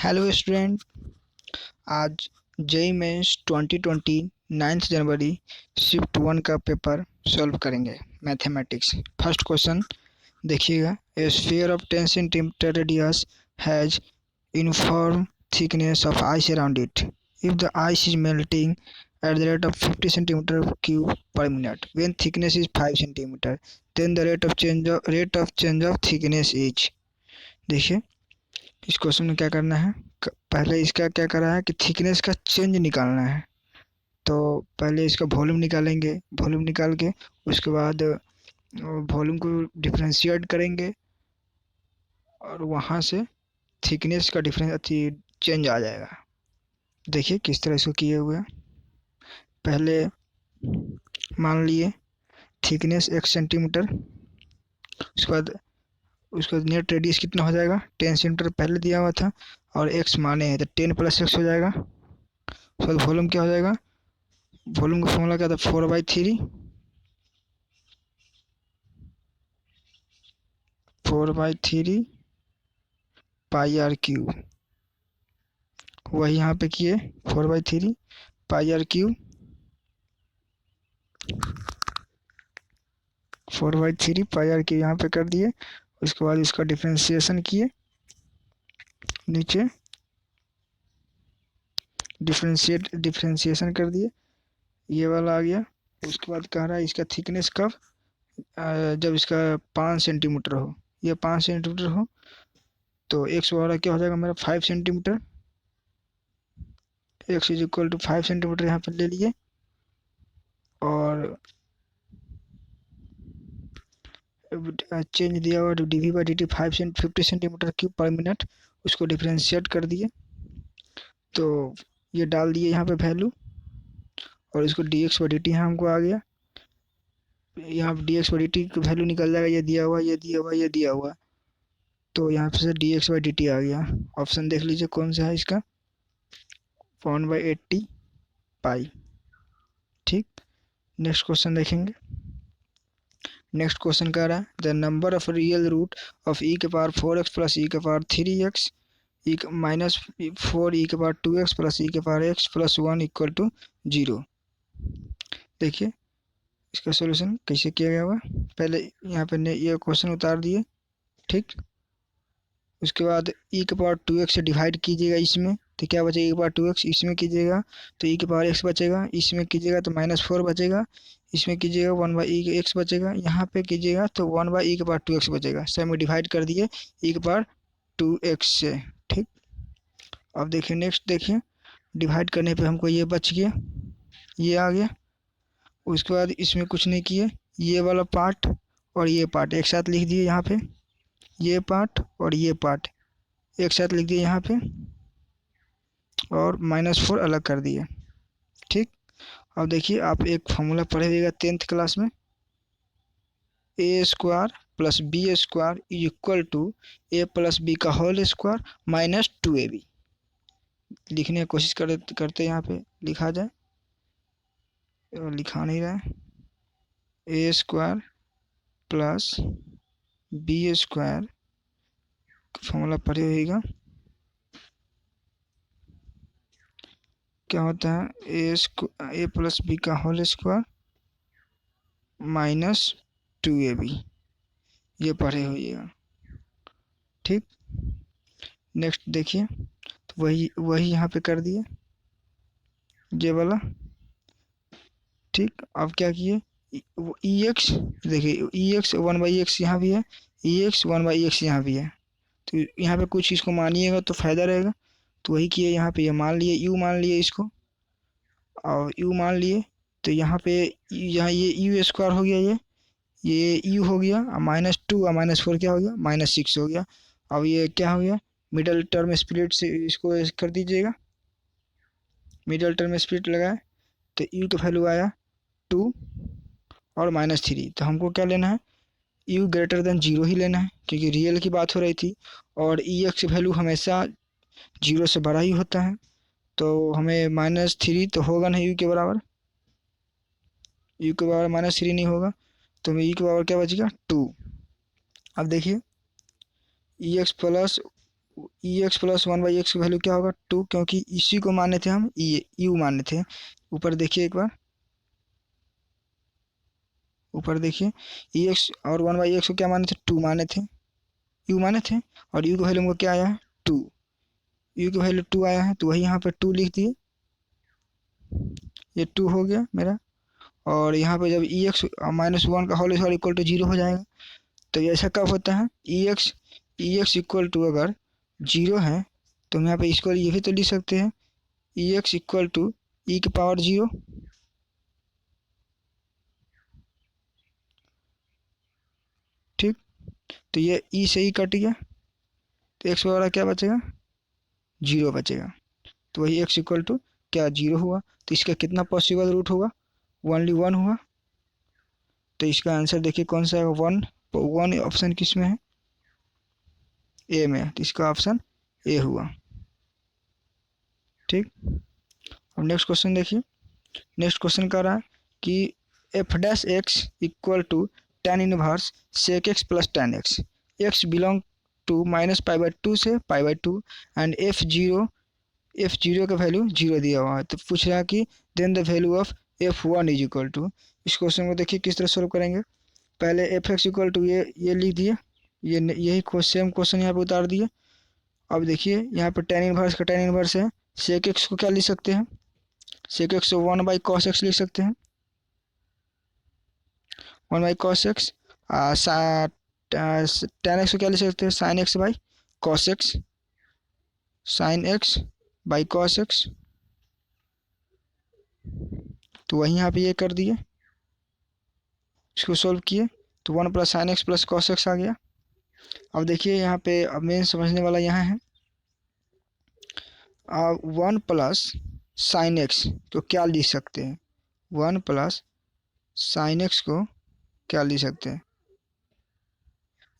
Hello student. आज JEE mains 2020 9 जनवरी shift 1 का paper solve करेंगे। मैथमेटिक्स फर्स्ट क्वेश्चन देखिएगा। ए sphere of 10 centimetre radius has uniform thickness of ice around it. If the ice is melting at the rate of 50 centimeter cube per minute when thickness is 5 centimeter, then the rate of change of thickness is। देखिए इस question में क्या करना है। पहले इसका क्या करा है कि थिकनेस का चेंज निकालना है। तो पहले इसका वॉल्यूम निकालेंगे। वॉल्यूम निकाल के उसके बाद वॉल्यूम को डिफरेंशिएट करेंगे और वहाँ से थिकनेस का डिफरेंस चेंज आ जाएगा। देखिए किस तरह इसको किए हुए हैं। पहले मान लिए थिकनेस 1 सेंटीमीटर, उसके बाद नेट रेडियस कितना हो जाएगा 10 सेंटीमीटर पहले दिया हुआ था और x माने हैं तो 10 + x हो जाएगा। उसके बाद वॉल्यूम क्या हो जाएगा, वॉल्यूम का फॉर्मूला क्या था 4/3 पाई आर क्यूब। वही यहाँ पे किए 4/3 pi r cube 4/3 pi r cube यहाँ पे कर दिए। उसके बाद इसका डिफ्रेंशिएशन किए, नीचे डिफ्रेंशिएशन कर दिए, ये वाला आ गया। उसके बाद कह रहा है इसका थिकनेस कब, जब इसका 5 सेंटीमीटर हो, ये 5 सेंटीमीटर हो तो एक्स वाला क्या हो जाएगा मेरा 5 centimetre. X is equal to 5 centimetre यहाँ पर ले लिए और चेंज दिया हुआ dv/dt 50 सेंटीमीटर क्यूब पर मिनट, उसको डिफ्रेंशिएट कर दिए तो ये डाल दिए यहाँ पे वैल्यू और इसको dx/dt यहाँ हमको आ गया। यहाँ dx/dt की वैल्यू निकल जाएगा, ये दिया हुआ ये दिया हुआ ये दिया हुआ, तो यहाँ पे से dx/dt आ गया। ऑप्शन देख लीजिए कौन सा है इसका 1/80 पाई। ठीक, नेक्स्ट क्वेश्चन देखेंगे। नेक्स्ट क्वेश्चन कह रहा है the number of real root of e के पावर 4x प्लस e के पावर 3x माइनस 4 e के पावर 2x प्लस e के power x plus 1 equal to 0। देखिए इसका सॉल्यूशन कैसे किया गया हुआ। पहले यहाँ पे ये क्वेश्चन उतार दिए, ठीक। उसके बाद e के पावर 2x से डिवाइड कीजिएगा इसमें तो क्या बचेगा e के पावर 2x, इसमें कीजिएगा तो e के पावर x बचेगा, इसमें कीजिएगा तो -4 बचेगा, इसमें कीजिएगा 1/e(x) बचेगा, यहाँ पे कीजिएगा तो 1/e के पावर 2x बचेगा। सब में डिवाइड कर दिए e के पावर 2x से। ठीक, अब देखिए नेक्स्ट देखिए डिवाइड करने पे हमको ये बच गया, ये आ गया। उसके बाद इसमें कुछ नहीं किए, ये वाला पार्ट और ये पार्ट एक साथ लिख दिए यहाँ पे, ये पार्ट और ये पार्ट एक साथ लिख दिए यहाँ पे और -4 अलग कर दिए। ठीक, अब देखिए आप एक फॉर्मूला पढ़े हुएगा 10th क्लास में, a² + b² equal to a + b का होल स्क्वायर -2ab। लिखने की कोशिश करते यहाँ पे लिखा जाए, लिखा नहीं रहा है। a² + b² फॉर्मूला पढ़े होगा, क्या होता है a + b का होल स्क्वायर -2ab, ये पढ़े होइएगा। ठीक, नेक्स्ट देखिए तो वही यहाँ पे कर दिए ये वाला। ठीक, अब क्या किए ex, देखिए ex 1/x यहाँ भी है, ex 1/x यहाँ भी है, तो यहाँ पे कुछ इसको मानिएगा तो फायदा रहेगा। तो वही किए, यहाँ पे ये मान लिए u मान लिए इसको और u मान लिए तो यहाँ पे यहाँ ये u² हो गया, ये u हो गया और -2 और -4 क्या हो गया -6 हो गया। अब ये क्या हो गया मिडल टर्म स्प्लिट से इसको कर दीजिएगा, मिडल टर्म स्प्लिट लगाए तो u का वैल्यू आया 2 और -3। तो हमको क्या लेना है u > 0 ही लेना है क्योंकि रियल की बात हो रही थी और ex वैल्यू हमेशा 0 से बड़ा ही होता है। तो हमें -3 तो होगा नहीं u के बराबर, u के बराबर -3 नहीं होगा तो हमें u के बराबर क्या बचेगा 2। अब देखिए ex + E x plus one by x की वैल्यू क्या होगा 2, क्योंकि इसी को माने थे हम यू माने थे। ऊपर देखिए एक बार, ऊपर देखिए ई एक्स और वन बाई एक्स को क्या माने थे 2 माने थे, यू माने थे, और यू की वैल्यू हमको क्या आया है 2, यू की वैल्यू 2 आया है, तो वही यहाँ पे 2 लिख दिए, ये 2 हो गया मेरा। और यहाँ पे जब ई एक्स माइनस वन का होल स्क्वायर इक्वल टू 0 हो जाएगा, तो ये ऐसा कब होता है ई एक्स इक्वल टू अगर 0 है तो हम यहाँ पे इसको ये भी तो लिख सकते हैं ई एक्स इक्वल टू ई की पावर 0, ठीक। तो ये ई से ई कट गया, तो एक्स वगैरह क्या बचेगा 0 बचेगा, तो वही एक्स इक्वल टू क्या 0 हुआ। तो इसका कितना पॉसिबल रूट होगा, ओनली 1 हुआ। तो इसका आंसर देखिए कौन सा है, 1। 1 ऑप्शन किस में है, ए में, तो इसका ऑप्शन ए हुआ, ठीक। अब नेक्स्ट क्वेश्चन देखिए, नेक्स्ट क्वेश्चन कह रहा है कि F dash X equal to ten inverse sec X plus ten X, X belong to minus pi by 2 से pi by 2 and F zero का वैल्यू 0 दिया हुआ है। तो पूछ रहा है कि then the value of F1 is equal to. इस क्वेश्चन को देखिए किस तरह सोल्व करेंगे। पहले एफ एक्स इक्वल टू ये लिख दिए, यही सेम क्वेश्चन यहाँ पे उतार दिए। अब देखिए यहाँ पे टेन इनवर्स का टेन इनवर्स है, सेक एक्स को क्या लिख सकते हैं, सेक एक्स को 1 बाई कॉस एक्स लिख सकते हैं, 1 by cos x. Ten x को क्या लिख सकते हैं, sine x by cos x, sine x by cos x. तो वहीं यहाँ पे ये कर दिए, इसको सोल्व किए तो 1 plus sine x plus cos x आ गया। अब देखिए यहाँ पे अब मेन समझने वाला यहाँ है, 1 प्लस साइन एक्स तो क्या लिख सकते हैं, 1 प्लस साइन एक्स को क्या लिख सकते हैं,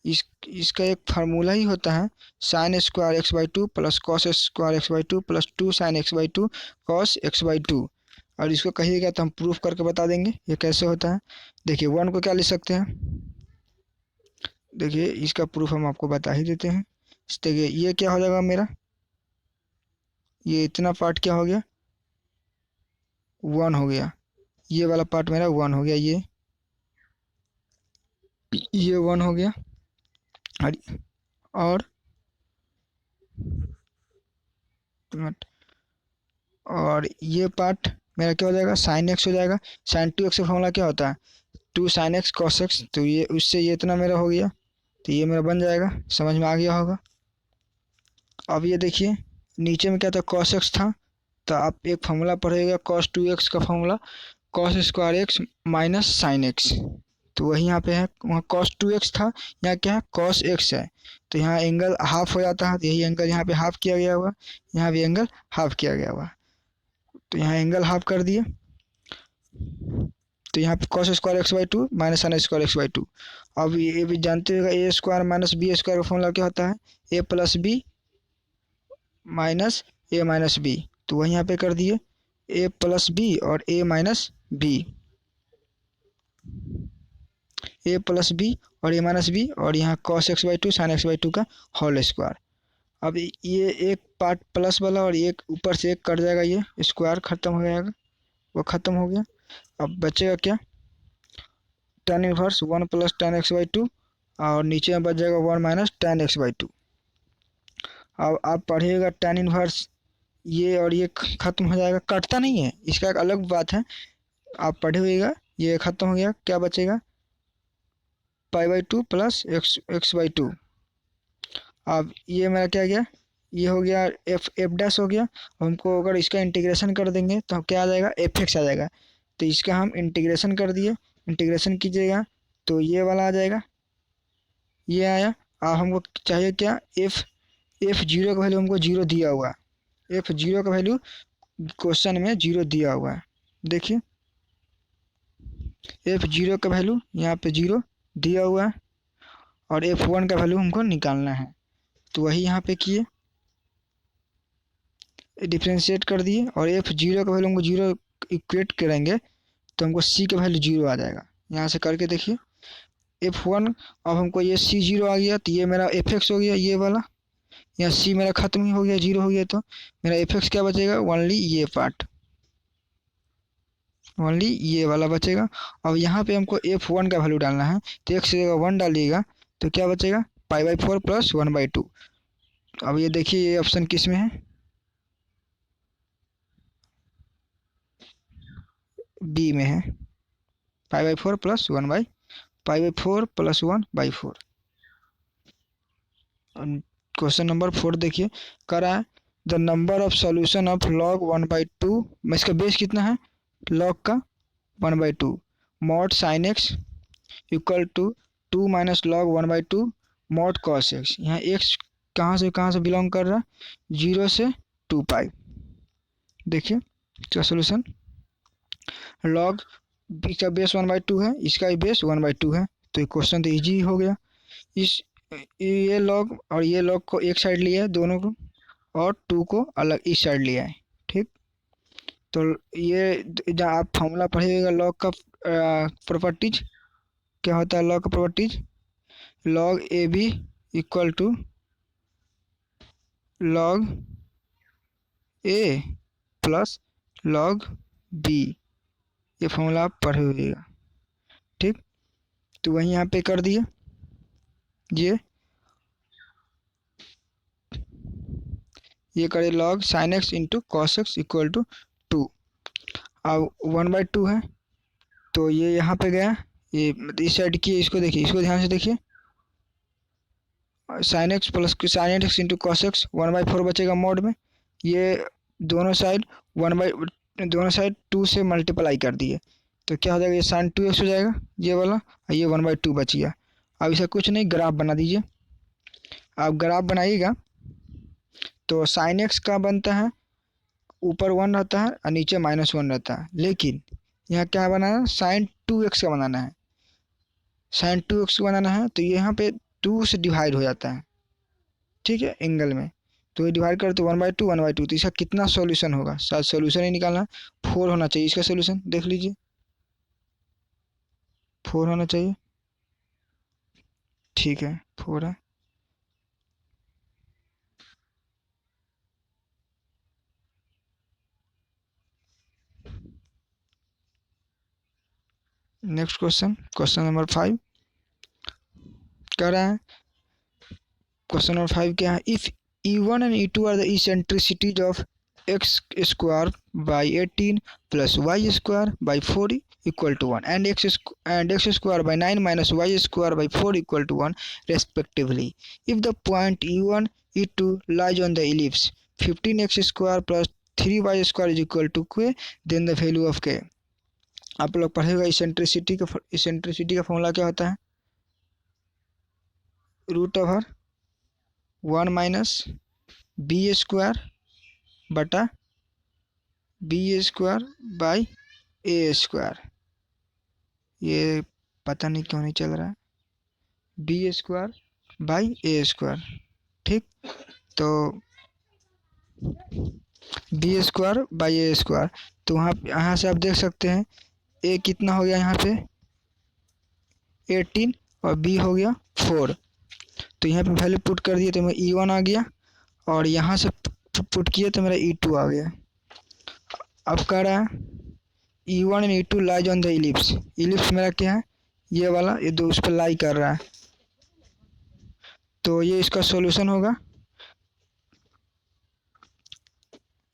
इसका एक फार्मूला ही होता है sine square x by 2 plus cos square x by 2 plus 2 sine x by 2 cos x by 2। और इसको कहिएगा तो हम प्रूफ करके बता देंगे ये कैसे होता है। देखिए 1 को क्या लिख सकते हैं, देखिए इसका प्रूफ हम आपको बता ही देते हैं। देखिए ये क्या हो जाएगा मेरा, ये इतना पार्ट क्या हो गया 1 हो गया, ये वाला पार्ट मेरा 1 हो गया, ये 1 हो गया। और और ये पार्ट मेरा क्या हो जाएगा साइन एक्स हो जाएगा, साइन 2x का फॉर्मूला क्या होता है 2 साइन एक्स कॉस एक्स, तो ये उससे ये इतना मेरा हो गया, तो ये मेरा बन जाएगा, समझ में आ गया होगा। अब ये देखिए नीचे में क्या था कॉस एक्स था, तो आप एक फॉर्मूला पढ़ेगा कॉस 2x का formula cos square x minus sine x, तो वही यहाँ पे है, वहाँ कॉस 2x था, यहाँ क्या है कॉस एक्स है, तो यहाँ एंगल हाफ हो जाता है, तो यही एंगल यहाँ पे हाफ किया गया हुआ, यहाँ भी एंगल हाफ किया गया हुआ, तो यहाँ एंगल हाफ कर दिए। तो यहाँ पे cos square x by 2 minus sine square x by 2। अब ये भी जानते हो ए स्क्वायर माइनस बी स्क्वायर का फॉर्मूला क्या होता है ए प्लस बी माइनस ए माइनस बी, तो वही यहाँ पे कर दिए ए प्लस बी और ए माइनस बी, ए प्लस बी और ए माइनस बी, और यहाँ cos x by 2 sine x by 2 का होल स्क्वायर। अब ये एक पार्ट प्लस वाला और एक ऊपर से एक कट जाएगा, ये स्क्वायर खत्म हो जाएगा, वो खत्म हो गया। अब बचेगा क्या tan inverse 1 plus ten x by 2 और नीचे में बच जाएगा 1 माइनस टेन एक्स बाई 2। अब आप पढ़िएगा टेन इनवर्स ये और ये खत्म हो जाएगा, कटता नहीं है, इसका एक अलग बात है, आप पढ़े हुएगा, ये खत्म हो गया, क्या बचेगा पाई बाई 2 प्लस एक्स बाई 2। अब ये मेरा क्या गया, ये हो गया एफ डैश हो गया। हमको अगर इसका इंटीग्रेशन कर देंगे तो क्या आ जाएगा एफ एक्स आ जाएगा, तो इसका हम इंटीग्रेशन कर दिए, इंटीग्रेशन कीजिएगा तो ये वाला आ जाएगा, ये आया। अब हमको चाहिए क्या एफ जीरो का वैल्यू हमको 0 दिया हुआ है, एफ जीरो का वैल्यू क्वेश्चन में 0 दिया हुआ है, देखिए एफ जीरो का वैल्यू यहाँ पे 0 दिया हुआ है और F1 का वैल्यू हमको निकालना है, तो वही यहाँ पे किए डिफ्रेंशिएट कर दिए और F0 का वैल्यू हमको 0 इक्वेट करेंगे तो हमको C का वैल्यू 0 आ जाएगा। यहाँ से करके देखिए F1, अब हमको ये C0 आ गया, तो ये मेरा Fx हो गया ये वाला, यहाँ सी मेरा खत्म ही हो गया, जीरो हो गया, तो मेरा एफ एक्स क्या बचेगा, ओनली ये पार्ट, ओनली ये वाला बचेगा। अब यहाँ पे हमको एफ वन का वैल्यू डालना है, तो एक्स की जगह वन डालिएगा तो क्या बचेगा, पाई by four plus one by to. अब ये देखिए ये ऑप्शन किस में है, बी में है, pi by four plus one by, pi by four plus one by four. Question number 4 देखिए, करा है the number of solution of log one by two, में इसका बेस कितना है लॉग का, one by two, mod sine X equal to two minus log one by two mod cos X. यहाँ X कहाँ से बिलोंग कर रहा है, जीरो से टू पाई। देखिए इसका सोल्यूशन, लॉग इसका बेस वन बाई टू है, इसका भी बेस वन बाई टू है, तो ये क्वेश्चन तो ईजी हो गया। इस ये लॉग और ये लॉग को एक साइड लिया है दोनों को, और टू को अलग इस साइड लिया है, ठीक। तो ये जब आप फॉर्मूला पढ़िएगा लॉग का प्रॉपर्टीज, क्या होता है लॉग का properties, log A B equal to log A plus log B, ये फॉर्मूला आप पढ़े हुएगा, ठीक। तो वही यहाँ पे कर दिए, ये करे log sine X into cos X equal to two. अब वन बाई टू है तो ये यहाँ पे गया, ये इस साइड की, इसको देखिए, इसको ध्यान से देखिए, sign x plus sine X into cos x, one by four बचेगा मोड में, ये दोनों साइड वन बाई, दोनों साइड टू से मल्टीप्लाई कर दिए, तो क्या हो जाएगा, ये साइन टू एक्स हो जाएगा ये वाला, और ये वन बाई टू बच गया। अब इसे कुछ नहीं, ग्राफ बना दीजिए। आप ग्राफ बनाइएगा तो साइन एक्स का बनता है, ऊपर वन रहता है और नीचे माइनस वन रहता है, लेकिन यहाँ क्या बनाना है, साइन टू एक्स का बनाना है, साइन टू एक्स बनाना है, तो ये यहाँ पे टू से डिवाइड हो जाता है, ठीक है, एंगल में, तो ये डिवाइड करते one by to one by to, तो इसका कितना सॉल्यूशन होगा, शायद सॉल्यूशन ही निकालना है, फोर होना चाहिए इसका सॉल्यूशन, देख लीजिए फोर होना चाहिए, ठीक है फोर है। नेक्स्ट क्वेश्चन, क्वेश्चन नंबर 5 कह रहा है, क्वेश्चन नंबर 5 क्या है, if E1 and E2 are the eccentricities of x square by 18 plus y square by 4 equal to 1 and x square by 9 minus y square by 4 equal to 1 respectively. If the point E1 E2 lies on the ellipse 15x square plus 3y square is equal to k, then the value of k। आप लोग पढ़ेगा eccentricity का formula क्या होता है, root over one minus b square बटा b square by a square, ये पता नहीं क्यों नहीं चल रहा है, b square by a square, ठीक। तो b square by a square, तो वहाँ यहाँ से आप देख सकते हैं ए कितना हो गया यहाँ पे 18 और बी हो गया 4, तो यहाँ पे वैल्यू पुट कर दिए तो मेरा E1 आ गया, और यहाँ से पुट किए तो मेरा E2 आ गया। अब कह रहा है E1 and E2 lies on the ellipse, ellipse मेरा क्या है ये वाला, ये दो उस पर लाई कर रहा है, तो ये इसका सॉल्यूशन होगा,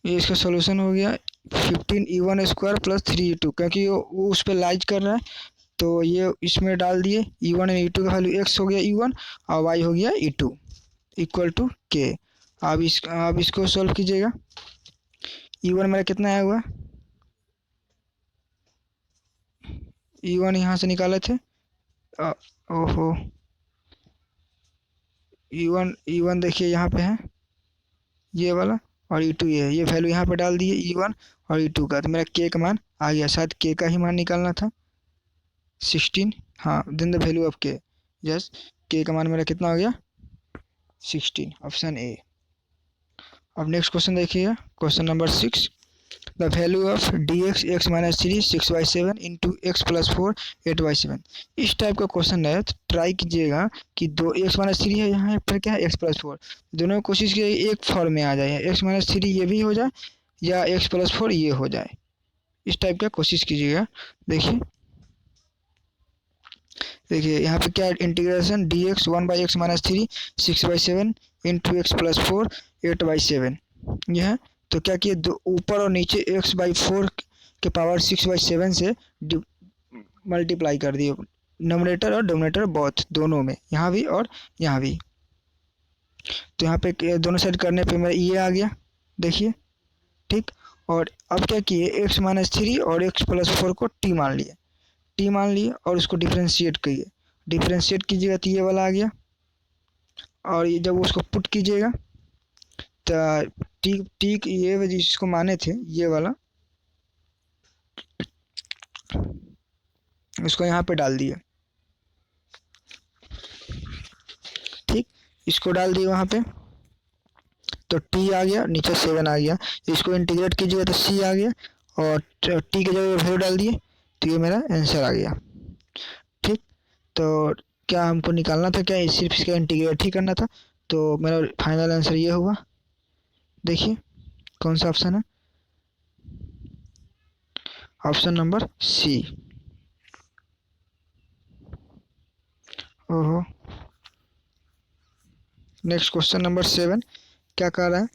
ये इसका सॉल्यूशन हो गया 15 E1 स्क्वायर प्लस 3 E2, क्योंकि वो उस पर लाइज कर रहा है, तो ये इसमें डाल दिए E1 एंड E2 का वैल्यू x हो गया E1 और y हो गया E2 इक्वल टू k। अब इसको सॉल्व कीजिएगा, E1 मेरा कितना आया हुआ, E1 यहाँ से निकाले थे, ओहो E1 देखिए यहाँ पे है ये वाला, और E2 ये है, ये वैल्यू यहाँ पे डाल दिए E1 और E2 का, तो मेरा k का मान आ गया, शायद k का ही मान निकालना था 16, हाँ, then the value of k, yes, k का मान मेरा कितना हो गया 16, ऑप्शन ए। अब नेक्स्ट क्वेश्चन देखिएगा, question number 6 the value of D x x minus three 6/7 into x plus 4 8/7। इस टाइप का क्वेश्चन है तो ट्राई कीजिएगा कि दो एक्स माइनस थ्री है, यहाँ पर क्या है एक्स प्लस 4, दोनों कोशिश कीजिए एक फॉर्म में आ जाए, एक्स माइनस थ्री ये भी हो जाए या एक्स प्लस 4 ये हो जाए, इस टाइप का कोशिश कीजिएगा। देखिए देखिए यहाँ पे क्या integration D x 1/x-3 6/7 into x plus 4 8/7 यह है। तो क्या किए दो ऊपर और नीचे x/4 के पावर 6/7 से मल्टीप्लाई कर दिए, नोमिनेटर और डोमिनेटर बोथ दोनों में, यहाँ भी और यहाँ भी। तो यहाँ पे दोनों साइड करने पे मेरा ये आ गया देखिए, ठीक। और अब क्या किए x-3 और x प्लस 4 को t मान लिए, टी मान लिए और उसको डिफ्रेंशिएट करिए, डिफ्रेंशिएट कीजिएगा तो ये वाला आ गया। और ये जब उसको पुट कीजिएगा तो टी टी ये जिसको माने थे ये वाला उसको यहाँ पे डाल दिए, ठीक। इसको डाल दिए वहाँ पे तो टी आ गया, नीचे 7 आ गया। इसको इंटीग्रेट कीजिएगा तो सी आ गया और टी के जगह वैल्यू डाल दिए तो ये मेरा आंसर आ गया, ठीक। तो क्या हमको निकालना था, क्या सिर्फ इसका इंटीग्रेट ही करना था, तो मेरा फाइनल आंसर ये हुआ। देखिए कौन सा ऑप्शन है, ऑप्शन नंबर सी। ओहो, नेक्स्ट क्वेश्चन नंबर 7 क्या कह रहा है,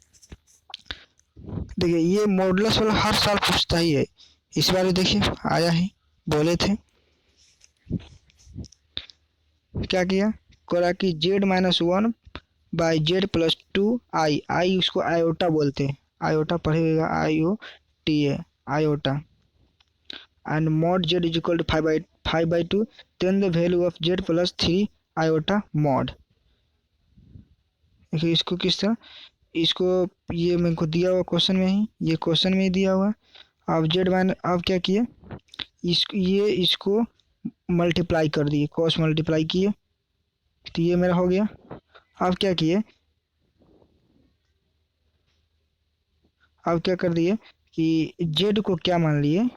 देखिए ये मॉडुलस वाला हर साल पूछता ही है, इस बार देखिए आया ही, बोले थे क्या किया, करा कि z-1/z+2i, आई उसको आयोटा बोलते हैं, आयोटा पढ़ेगा IOTA iota, and mod z is equal to 5/2, then the value of z plus 3 iota mod। देखिए इसको किस तरह, इसको ये मेरे को दिया हुआ क्वेश्चन में ही, ये क्वेश्चन में ही दिया हुआ। अब जेड माइनस, अब क्या किए इसको मल्टीप्लाई कर दिए, कॉस मल्टीप्लाई किए तो ये मेरा हो गया। अब क्या किए, अब क्या कर दिए कि जेड को क्या मान लिए,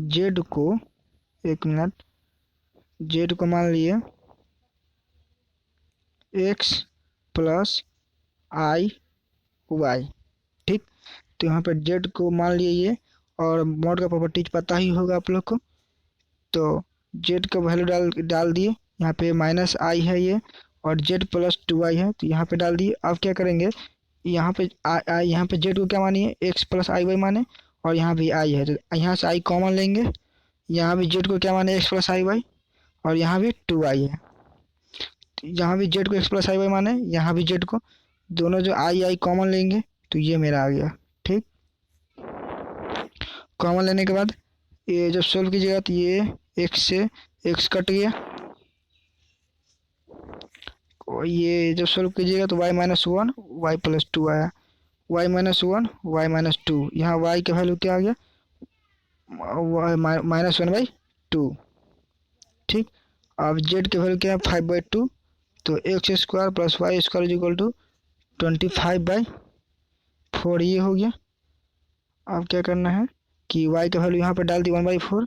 जेड को, एक मिनट, जेड को मान लिए एक्स प्लस आई वाई, ठीक। तो यहाँ पे जेड को मान लिए ये, और मॉड का प्रॉपर्टीज पता ही होगा आप लोग को, तो जेड का वैल्यू डाल दिए, यहाँ पे माइनस आई है ये और जेड प्लस 2i है तो यहाँ पे डाल दिए। अब क्या करेंगे, यहाँ पे यहाँ पे जेड को क्या मानिए एक्स प्लस आई वाई माने, और यहाँ भी आई है तो यहाँ से आई कॉमन लेंगे, यहाँ भी जेड को क्या माने एक्स प्लस आई वाई, और यहाँ भी 2i है, यहाँ भी जेड को एक्स प्लस आई वाई माने, यहाँ भी जेड को, दोनों जो आई कॉमन लेंगे तो ये मेरा आ गया, ठीक। कॉमन लेने के बाद ये जब सोल्व कीजिएगा तो ये एक्स से एक्स कट गया, और ये जब सोल्व कीजिएगा तो y-1 y+2 आया, y-1 y-2, यहाँ y का वैल्यू क्या आ गया -1/2, ठीक। अब z के वैल्यू क्या है 5/2, तो x² plus y² is equal to 25/4 ये हो गया। अब क्या करना है कि y का वैल्यू यहाँ पे डाल दी 1/4,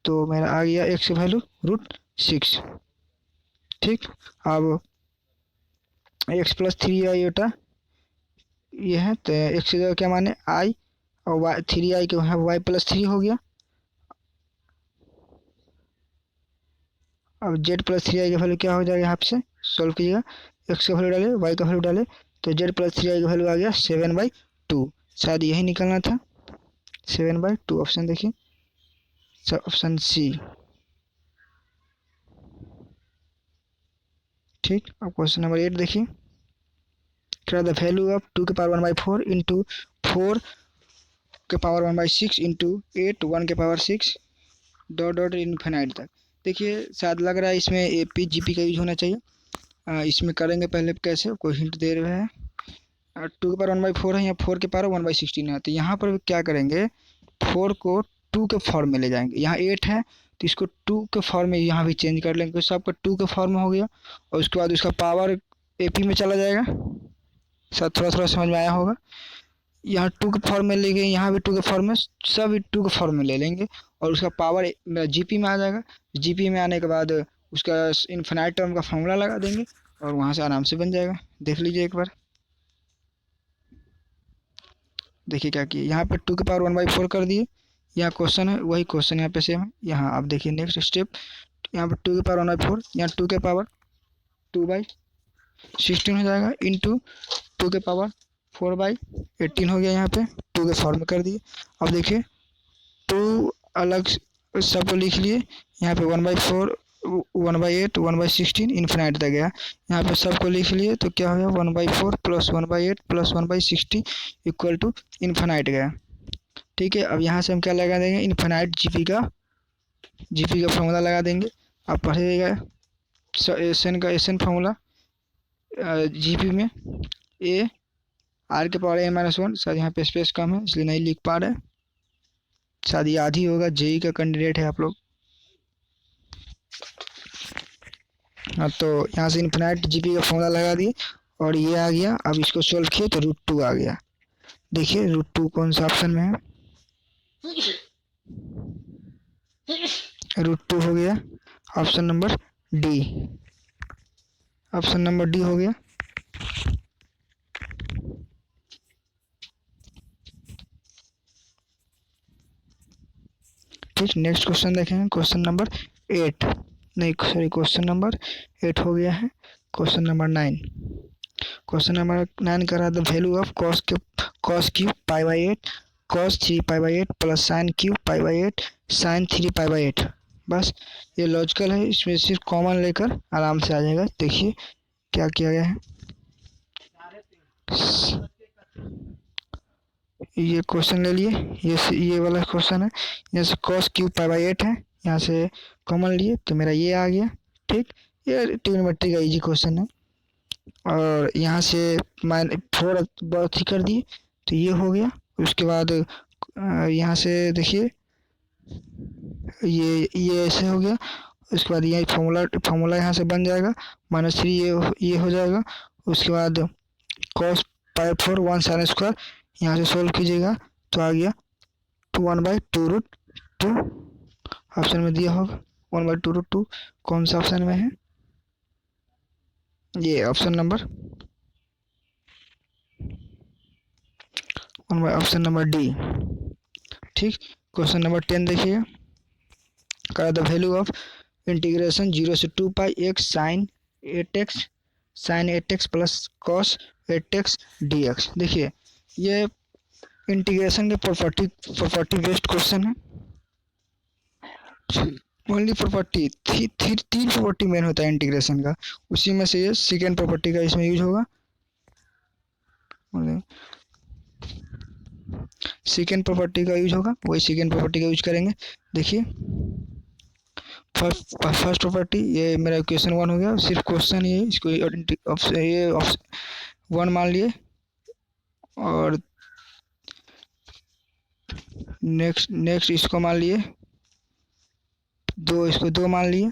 तो मेरा आ गया x का वैल्यू √6, ठीक। अब x प्लस 3 आयोटा ये है तो x की जगह क्या माने i, और y 3i के यहाँ y प्लस 3 हो गया। अब z प्लस 3i का वैल्यू क्या हो जाएगा, यहाँ से सॉल्व कीजिएगा, x का वैल्यू डाले y का वैल्यू डाले तो z प्लस 3i का वैल्यू आ गया 7/2, शायद यही निकलना था 7/2, ऑप्शन देखिए ऑप्शन सी, ठीक। अब क्वेश्चन नंबर 8 देखिए, द वैल्यू ऑफ 2 के पावर 1/4 इंटू 4 के पावर 1/6 इंटू 8 1 के पावर 6 डॉट डॉट इन्फिनाइट तक। देखिए शायद लग रहा है इसमें APGP का यूज होना चाहिए, इसमें करेंगे पहले कैसे, कोई हिंट दे रहे हैं। 2 के पावर 1/4 है, यहाँ 4 के पावर 1/16 है, तो यहाँ पर क्या करेंगे 4 को 2 के फॉर्म में ले जाएंगे, यहाँ 8 है तो इसको 2 के फॉर्म में यहाँ भी चेंज कर लेंगे, सबका 2 के फॉर्म में हो गया, और उसके बाद उसका पावर AP में चला जाएगा, शायद थोड़ा थोड़ा समझ में आया होगा। यहाँ टू के फॉर्म में लेंगे, यहाँ भी टू के फॉर्म में, सब टू के फॉर्म में ले लेंगे और उसका पावर जीपी में आ जाएगा। जीपी में आने के बाद उसका इन्फिनाइट टर्म का फॉर्मूला लगा देंगे और वहाँ से आराम से बन जाएगा। देख लीजिए एक बार, देखिए क्या किए, यहाँ पे टू के पावर 1/4 कर दिए। यहाँ क्वेश्चन है, वही क्वेश्चन यहाँ पे सेम है। यहाँ आप देखिए नेक्स्ट स्टेप, यहाँ पे टू के पावर 1/4, यहाँ टू के पावर 2/16 हो जाएगा, इंटू टू के पावर 4/18 हो गया। यहाँ पे टू के फॉर्म में कर दिए। अब देखिए टू अलग सबको लिख लिए, यहाँ पे 1/4, 1/8, 1/16 इन्फिनाइट तक गया। यहाँ पे सबको लिख लिए तो क्या हो गया, 1/4 plus 1/8 plus 1/60 equal to infinite गया। ठीक है, अब यहाँ से हम क्या लगा देंगे, इन्फिनाइट जीपी का फॉर्मूला लगा देंगे। अब पढ़िएगा एस एन फॉर्मूला जीपी में ए आर के पावर n-1। शायद यहाँ पे स्पेस कम है इसलिए नहीं लिख पा रहे, शायद ये आधी होगा। जेई का कैंडिडेट है आप लोग। हाँ, तो यहाँ से इन्फिनाइट जीपी का फॉर्मूला लगा दिए और ये आ गया। अब इसको सोल्व किए तो √2 आ गया। देखिए √2 कौन सा ऑप्शन में है, √2 हो गया option number D. Option number D हो गया। ठीक, नेक्स्ट क्वेश्चन देखेंगे, क्वेश्चन नंबर 8, नहीं सॉरी क्वेश्चन नंबर 8 हो गया है। क्वेश्चन नंबर 9, क्वेश्चन नंबर 9 कर रहा है the value of cos cube π/8 cos 3 π/8 plus sine cube π/8 sine 3 π/8। बस ये लॉजिकल है, इसमें सिर्फ कॉमन लेकर आराम से आ जाएगा। देखिए क्या किया गया है, ये क्वेश्चन ले लिए, ये वाला क्वेश्चन है। यहाँ से कॉस क्यूब π/8 है, यहाँ से कॉमन लिए तो मेरा ये आ गया। ठीक, ये ट्रिग्नोमेट्री का इजी क्वेश्चन है। और यहाँ से -4 बहुत ही कर दिए तो ये हो गया। उसके बाद यहाँ से देखिए ये ऐसे हो गया। उसके बाद ये फॉर्मूला यहाँ से बन जाएगा, -3 ये हो जाएगा। उसके बाद cos π/4 1 sin स्क्वायर, यहाँ से सोल्व कीजिएगा तो आ गया 1/2√2। ऑप्शन में दिया होगा 1/2√2। कौन सा ऑप्शन में है, ये option number option number D. ठीक, क्वेश्चन नंबर 10 देखिए, करा द वैल्यू ऑफ इंटीग्रेशन 0 से 2 pi x sine 8x plus cos 8x dx। देखिए ये इंटीग्रेशन के प्रॉपर्टी बेस्ड क्वेश्चन है। ओनली प्रॉपर्टी तीन प्रॉपर्टी मेन होता है इंटीग्रेशन का, उसी में से ये सेकेंड प्रॉपर्टी का इसमें यूज होगा। सेकेंड प्रॉपर्टी का यूज होगा, वही सेकेंड प्रॉपर्टी का यूज करेंगे। देखिए फर्स्ट प्रॉपर्टी, ये मेरा इक्वेशन 1 हो गया। सिर्फ क्वेश्चन ये इसको ये 1 मान लिए और नेक्स्ट इसको मान लिए 2, इसको 2 मान लिए।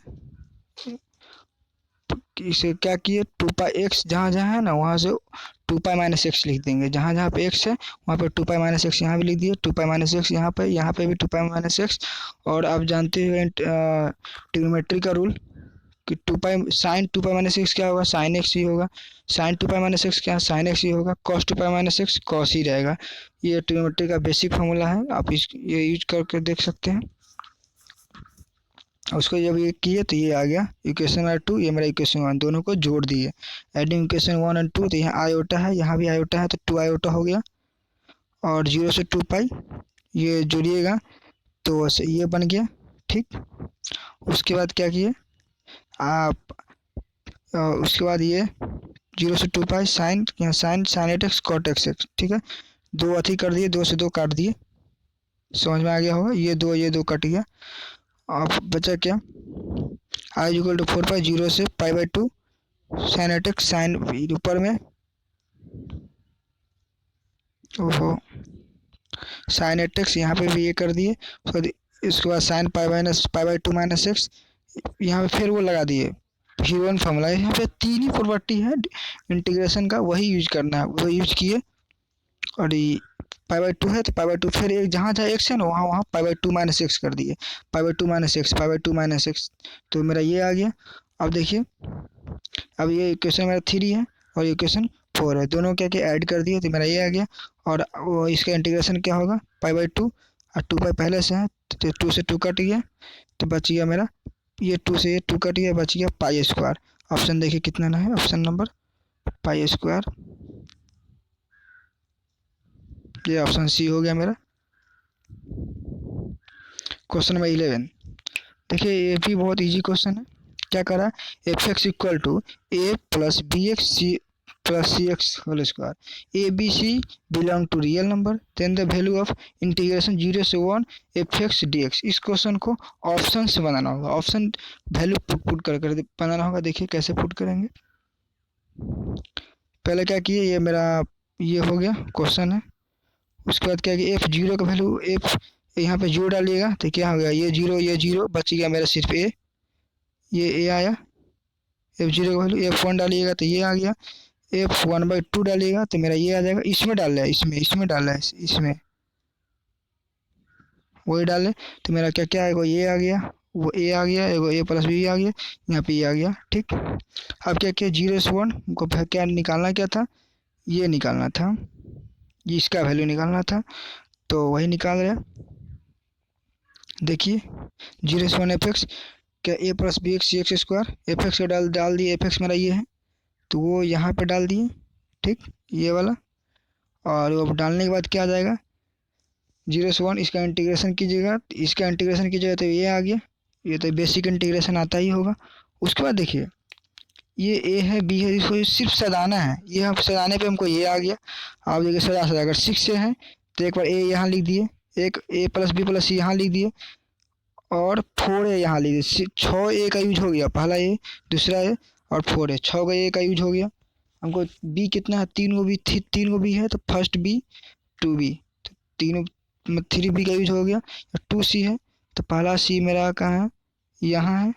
इसे क्या किए 2 पाई x जहाँ है ना वहाँ से 2 पाई -x लिख देंगे। जहाँ पे x है वहाँ पे 2 पाई -x यहाँ भी लिख दिए, 2 पाई -x यहाँ पे भी 2 पाई -x। और आप जानते हैं ट्रिग्नोमेट्री का रूल कि 2 पाई साइन 2 पाई -x क्या होगा, साइन x ही होगा। साइन 2 पाई -x क्या, साइन x ही होगा। कॉस 2 पाई -x कॉस ही रहेगा। ये ट्रिग्नोमेट्री का बेसिक फार्मूला है, आप ये यूज करके देख सकते हैं। उसको जब ये किए तो ये आ गया इक्वेशन नंबर 2, ये मेरा इक्वेशन 1, दोनों को जोड़ दिए। एडिंग इक्वेशन 1 और 2, तो यहाँ आयोटा है, यहाँ भी आयोटा है, तो 2 आयोटा हो गया। और 0 से 2 पाई ये जोड़िएगा तो ये बन गया। ठीक, उसके बाद क्या किए आप, उसके बाद ये 0 से 2 पाई साइन, यहाँ साइन 8x कॉट x। ठीक है, 2 अथी कर दिए, 2 से 2 काट दिए, समझ में आ गया होगा। ये 2 कट गया। अब बचा क्या, i = 4 पाई 0 से π/2 साइन 8x साइन ऊपर में, ओहो साइन 8x यहाँ पे भी ये कर दिए। इसके बाद साइन π/2 - x यहाँ पे फिर वो लगा दिए, फिर 1 फॉर्मूला। यहाँ पे 3 ही प्रॉपर्टी है इंटीग्रेशन का, वही यूज करना है, वही यूज किए। और पाई बाई टू है तो पाई बाई टू, फिर एक जहाँ जहाँ एक्स है ना वहाँ वहाँ pi by two minus x कर दिए, pi by two minus x, pi by two minus x, तो मेरा ये आ गया। अब देखिए, अब ये इक्वेशन मेरा 3 है और ये इक्वेशन 4 है, दोनों क्या क्या ऐड कर दिए तो मेरा ये आ गया। और वो इसका इंटीग्रेशन क्या होगा, पाई बाई टू, और टू पाई पहले से है तो 2 से 2 कट गया, तो बच गया मेरा ये 2 से ये 2 कट गया, बच गया पाई स्क्वायर। ऑप्शन देखिए कितना ना है, ऑप्शन नंबर पाई स्क्वायर, ये ऑप्शन सी हो गया मेरा। क्वेश्चन नंबर 11, देखिए ये भी बहुत इजी क्वेश्चन है। क्या करा, F X equal to A plus B X C plus C X whole square, A B C belong to real number, then the value of integration 0 से 1 एफ एक्स डी एक्स। इस question को option से बनाना होगा, option value put कर कर बनाना होगा। देखिए कैसे पुट करेंगे, पहले क्या किए, ये मेरा ये हो गया क्वेश्चन है। उसके बाद क्या किया, एफ जीरो का वैल्यू एफ यहाँ पे जीरो डालिएगा तो क्या हो गया, ये जीरो बच गया मेरा सिर्फ ए, ये ए आया। एफ जीरो का वैल्यू एफ वन डालिएगा तो ये आ गया, एफ वन बाई टू डालिएगा तो मेरा ये आ जाएगा। इसमें डाल रहा है, इसमें डाल रहा है, इसमें वही डाले तो मेरा क्या क्या आएगा, ये आ गया, वो ए आ गया, एगो ए प्लस बी आ गया, यहाँ पे ये आ गया। ठीक, अब क्या किया, 0 से 1 को क्या निकालना, क्या था, ये निकालना था, इसका वैल्यू निकालना था, तो वही निकाल रहे हैं। देखिए 0 से 1 एफ एक्स, क्या ए प्लस बी एक्स सी एक्स स्क्वायर, एफ एक्स का डाल दिए, एफ एक्स मेरा ये है तो वो यहाँ पे डाल दिए। ठीक, ये वाला, और वो डालने के बाद क्या आ जाएगा, 0 से 1 इसका इंटीग्रेशन कीजिएगा, इसका इंटीग्रेशन कीजिएगा तो ये आ गया, ये तो बेसिक इंटीग्रेशन आता ही होगा। उसके बाद देखिए ये ए है बी है, इसको सिर्फ सदाना है, ये हम सदाने पे हमको ये आ गया। आप देखिए सदा सदा अगर 6 से है तो एक बार ए यहाँ लिख दिए, एक ए प्लस बी प्लस सी यहाँ लिख दिए, और 4 ए यहाँ लिख दिए। 6 ए का यूज हो गया, पहला ए, दूसरा ए और 4 ए, 6 का ए का यूज हो गया। हमको बी कितना है, 3 गो बी, 3 गो बी है तो फर्स्ट बी 2 बी, तो तीनों 3 बी का यूज हो गया। 2 सी है तो पहला सी मेरा कहाँ है, यहाँ है,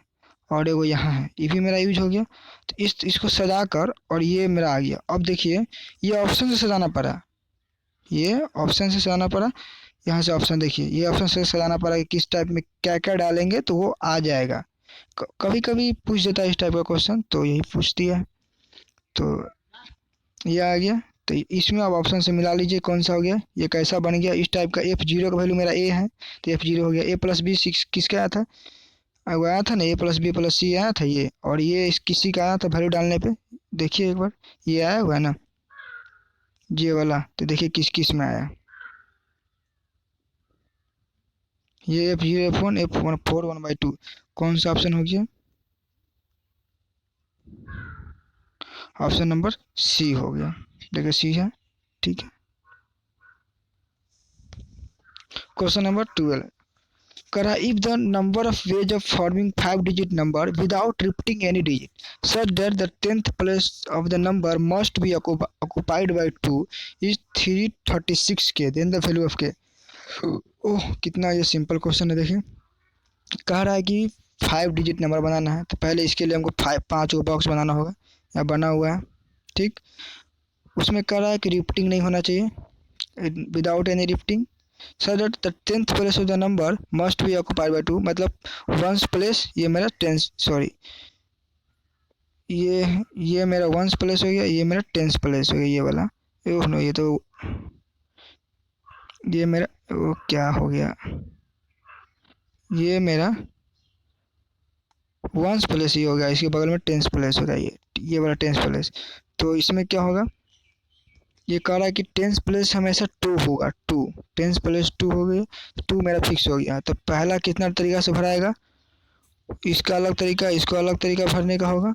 और एगो यहाँ है, ये भी मेरा यूज हो गया। तो इसको सजा कर और ये मेरा आ गया। अब देखिए ये ऑप्शन से सजाना पड़ा, ये ऑप्शन से सजाना पड़ा, यहाँ से ऑप्शन देखिए, ये ऑप्शन से सजाना पड़ा कि किस टाइप में क्या क्या डालेंगे तो वो आ जाएगा। कभी कभी पूछ देता है इस टाइप का क्वेश्चन, तो यही पूछ दिया है, तो ये आ गया। तो इसमें आप ऑप्शन से मिला लीजिए कौन सा हो गया, ये कैसा बन गया इस टाइप का। एफ जीरो का वैल्यू मेरा ए है तो एफ जीरो हो गया, ए प्लस बी सिक्स किसका आया था, वो आया था ना, ए प्लस बी प्लस सी आया था ये, और ये किसी का आया था वैल्यू डालने पे, देखिए एक बार ये आया हुआ है ना ये वाला, तो देखिए किस किस में आया, ये F zero F one F one 4 1/2, कौन सा ऑप्शन हो गया, ऑप्शन नंबर सी हो गया। देखिए सी है। ठीक है, क्वेश्चन नंबर 12 करा, if the number of ways of forming 5-digit number without repeating any digit such that the 10th place of the number must be occupied by 2 is 336k, then the value of k। ओह कितना ये simple question है। देखिए कह रहा है कि 5 digit number बनाना है, तो पहले इसके लिए हमको 5 को बॉक्स बनाना होगा, या बना हुआ है। ठीक, उसमें कह रहा है कि रिपीटिंग नहीं होना चाहिए, without any repeating, so that the 10th place of the number must be occupied by 2, मतलब वंस प्लेस, ये मेरा 10 सॉरी ये मेरा वंस प्लेस हो गया, ये मेरा 10th प्लेस हो गया, ये वाला। नो ये तो ये मेरा वो क्या हो गया, ये मेरा वंस प्लेस ही हो गया, इसके बगल में 10th प्लेस होगा, ये वाला 10th प्लेस। तो इसमें क्या होगा, ये कह रहा है कि 10th प्लेस हमेशा 2 होगा, 2 10th प्लेस 2 हो गई, 2 मेरा फिक्स हो गया। तो पहला कितना तरीका से भराएगा, इसका अलग तरीका, इसको अलग तरीका भरने का होगा।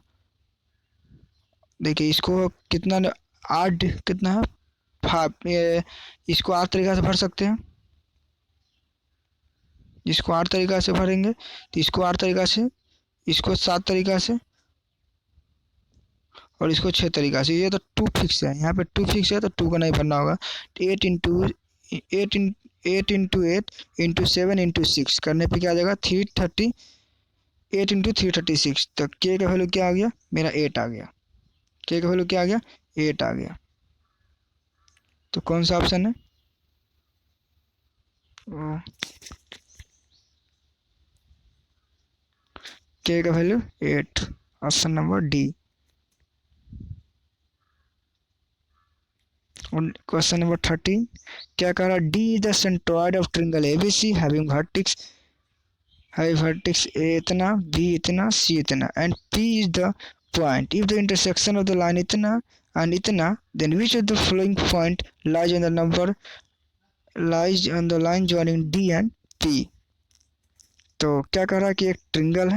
देखिए इसको कितना 8 कितना है 5, इसको 8 तरीका से भर सकते हैं, इसको 8 तरीका से भरेंगे, तो इसको 8 तरीका से, इसको 7 तरीका से, और इसको 6 तरीका से। ये तो 2 फिक्स है, यहाँ पे 2 फिक्स है तो 2 को नहीं भरना होगा। 8 इंटू 7 इंटू 6 करने पे क्या आ जाएगा, 338 इंटू 336, तो के का वैल्यू क्या आ गया मेरा 8 आ गया, के का वैल्यू क्या आ गया 8 आ गया। तो कौन सा ऑप्शन है, के का value 8, option number D. Question number 13 क्या कह रहा है, D is the centroid of triangle ABC having vertex A इतना, B इतना, C इतना, and P is the point. If the intersection of the line इतना and इतना, then which of the following point lies on the line joining D and P? तो क्या कह रहा है कि एक ट्रिंगल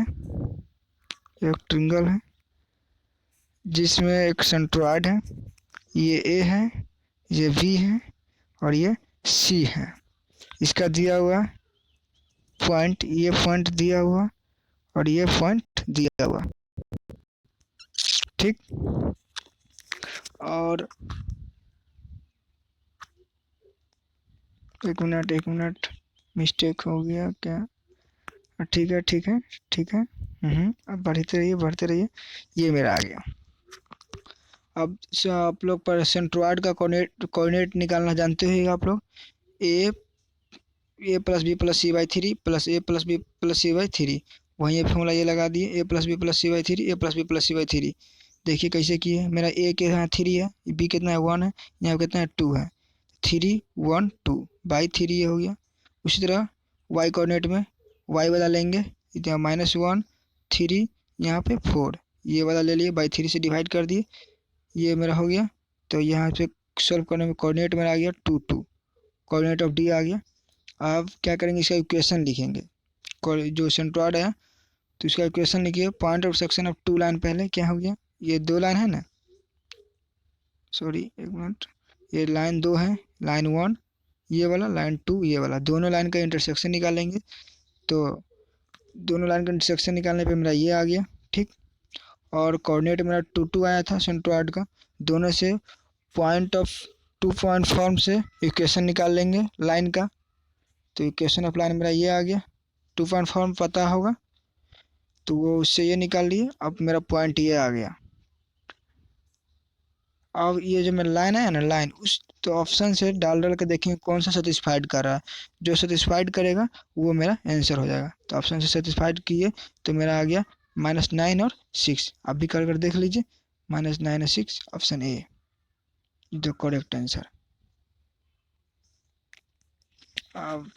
है जिसमें एक सेंट्रॉइड है, ये A है, ये B है और ये C है। इसका दिया हुआ पॉइंट, ये पॉइंट दिया हुआ और ये पॉइंट दिया हुआ, ठीक। और एक मिनट मिस्टेक हो गया क्या? ठीक है। अब बढ़ते रहिए। ये मेरा आ गया। अब आप लोग पर सेंट्रॉइड का कोऑर्डिनेट निकालना जानते हो आप लोग। A plus b plus c by 3 plus a plus b plus c by 3, वहीं ये फॉर्मूला ये लगा दिए, a plus b plus c by 3, a plus b plus c by 3। देखिए कैसे किए, मेरा ए के यहाँ 3 है, बी कितना है 1 है, यहाँ कितना है 2 है, 3 1 2 बाई 3 ये हो गया। उसी तरह वाई कोऑर्डिनेट में वाई वाला लेंगे, इतना -1 3 यहाँ पे 4, ये वाला ले लिए, बाई 3 से डिवाइड कर दिए, ये मेरा हो गया। तो यहाँ पे सॉल्व करने में कोऑर्डिनेट मेरा आ गया 2 2, कोऑर्डिनेट ऑफ डी आ गया। अब क्या करेंगे, इसका इक्वेशन लिखेंगे, जो सेंट्रॉइड है तो इसका इक्वेशन लिखिए। Point of section of 2 line, पहले क्या हो गया, ये 2 लाइन है ना, सॉरी एक मिनट, ये लाइन 2 है, लाइन 1 ये वाला, लाइन 2 ये वाला, दोनों लाइन का इंटरसेक्शन निकालेंगे। तो दोनों लाइन का इंटरसेक्शन निकालने पे मेरा ये आ गया, ठीक। और कोऑर्डिनेट मेरा 2 2 आया था सेंट्रॉइड का, दोनों से पॉइंट ऑफ 2 पॉइंट फॉर्म से इक्वेशन निकाल लेंगे लाइन का। तो इक्वेशन ऑफ लाइन मेरा ये आ गया, 2 पॉइंट फॉर्म पता होगा तो वो उससे ये निकाल लिए। अब मेरा पॉइंट ये आ गया। अब ये जो मेरा लाइन है ना, लाइन उस तो ऑप्शन से डाल के देखेंगे कौन सा सेटिस्फाइड कर रहा है, जो सेटिस्फाइड करेगा वो मेरा आंसर हो जाएगा। तो ऑप्शन से सेटिस्फाइड किए तो मेरा आ गया -9 और 6। आप भी कर देख लीजिए, -9 और 6, option A the correct answer. अब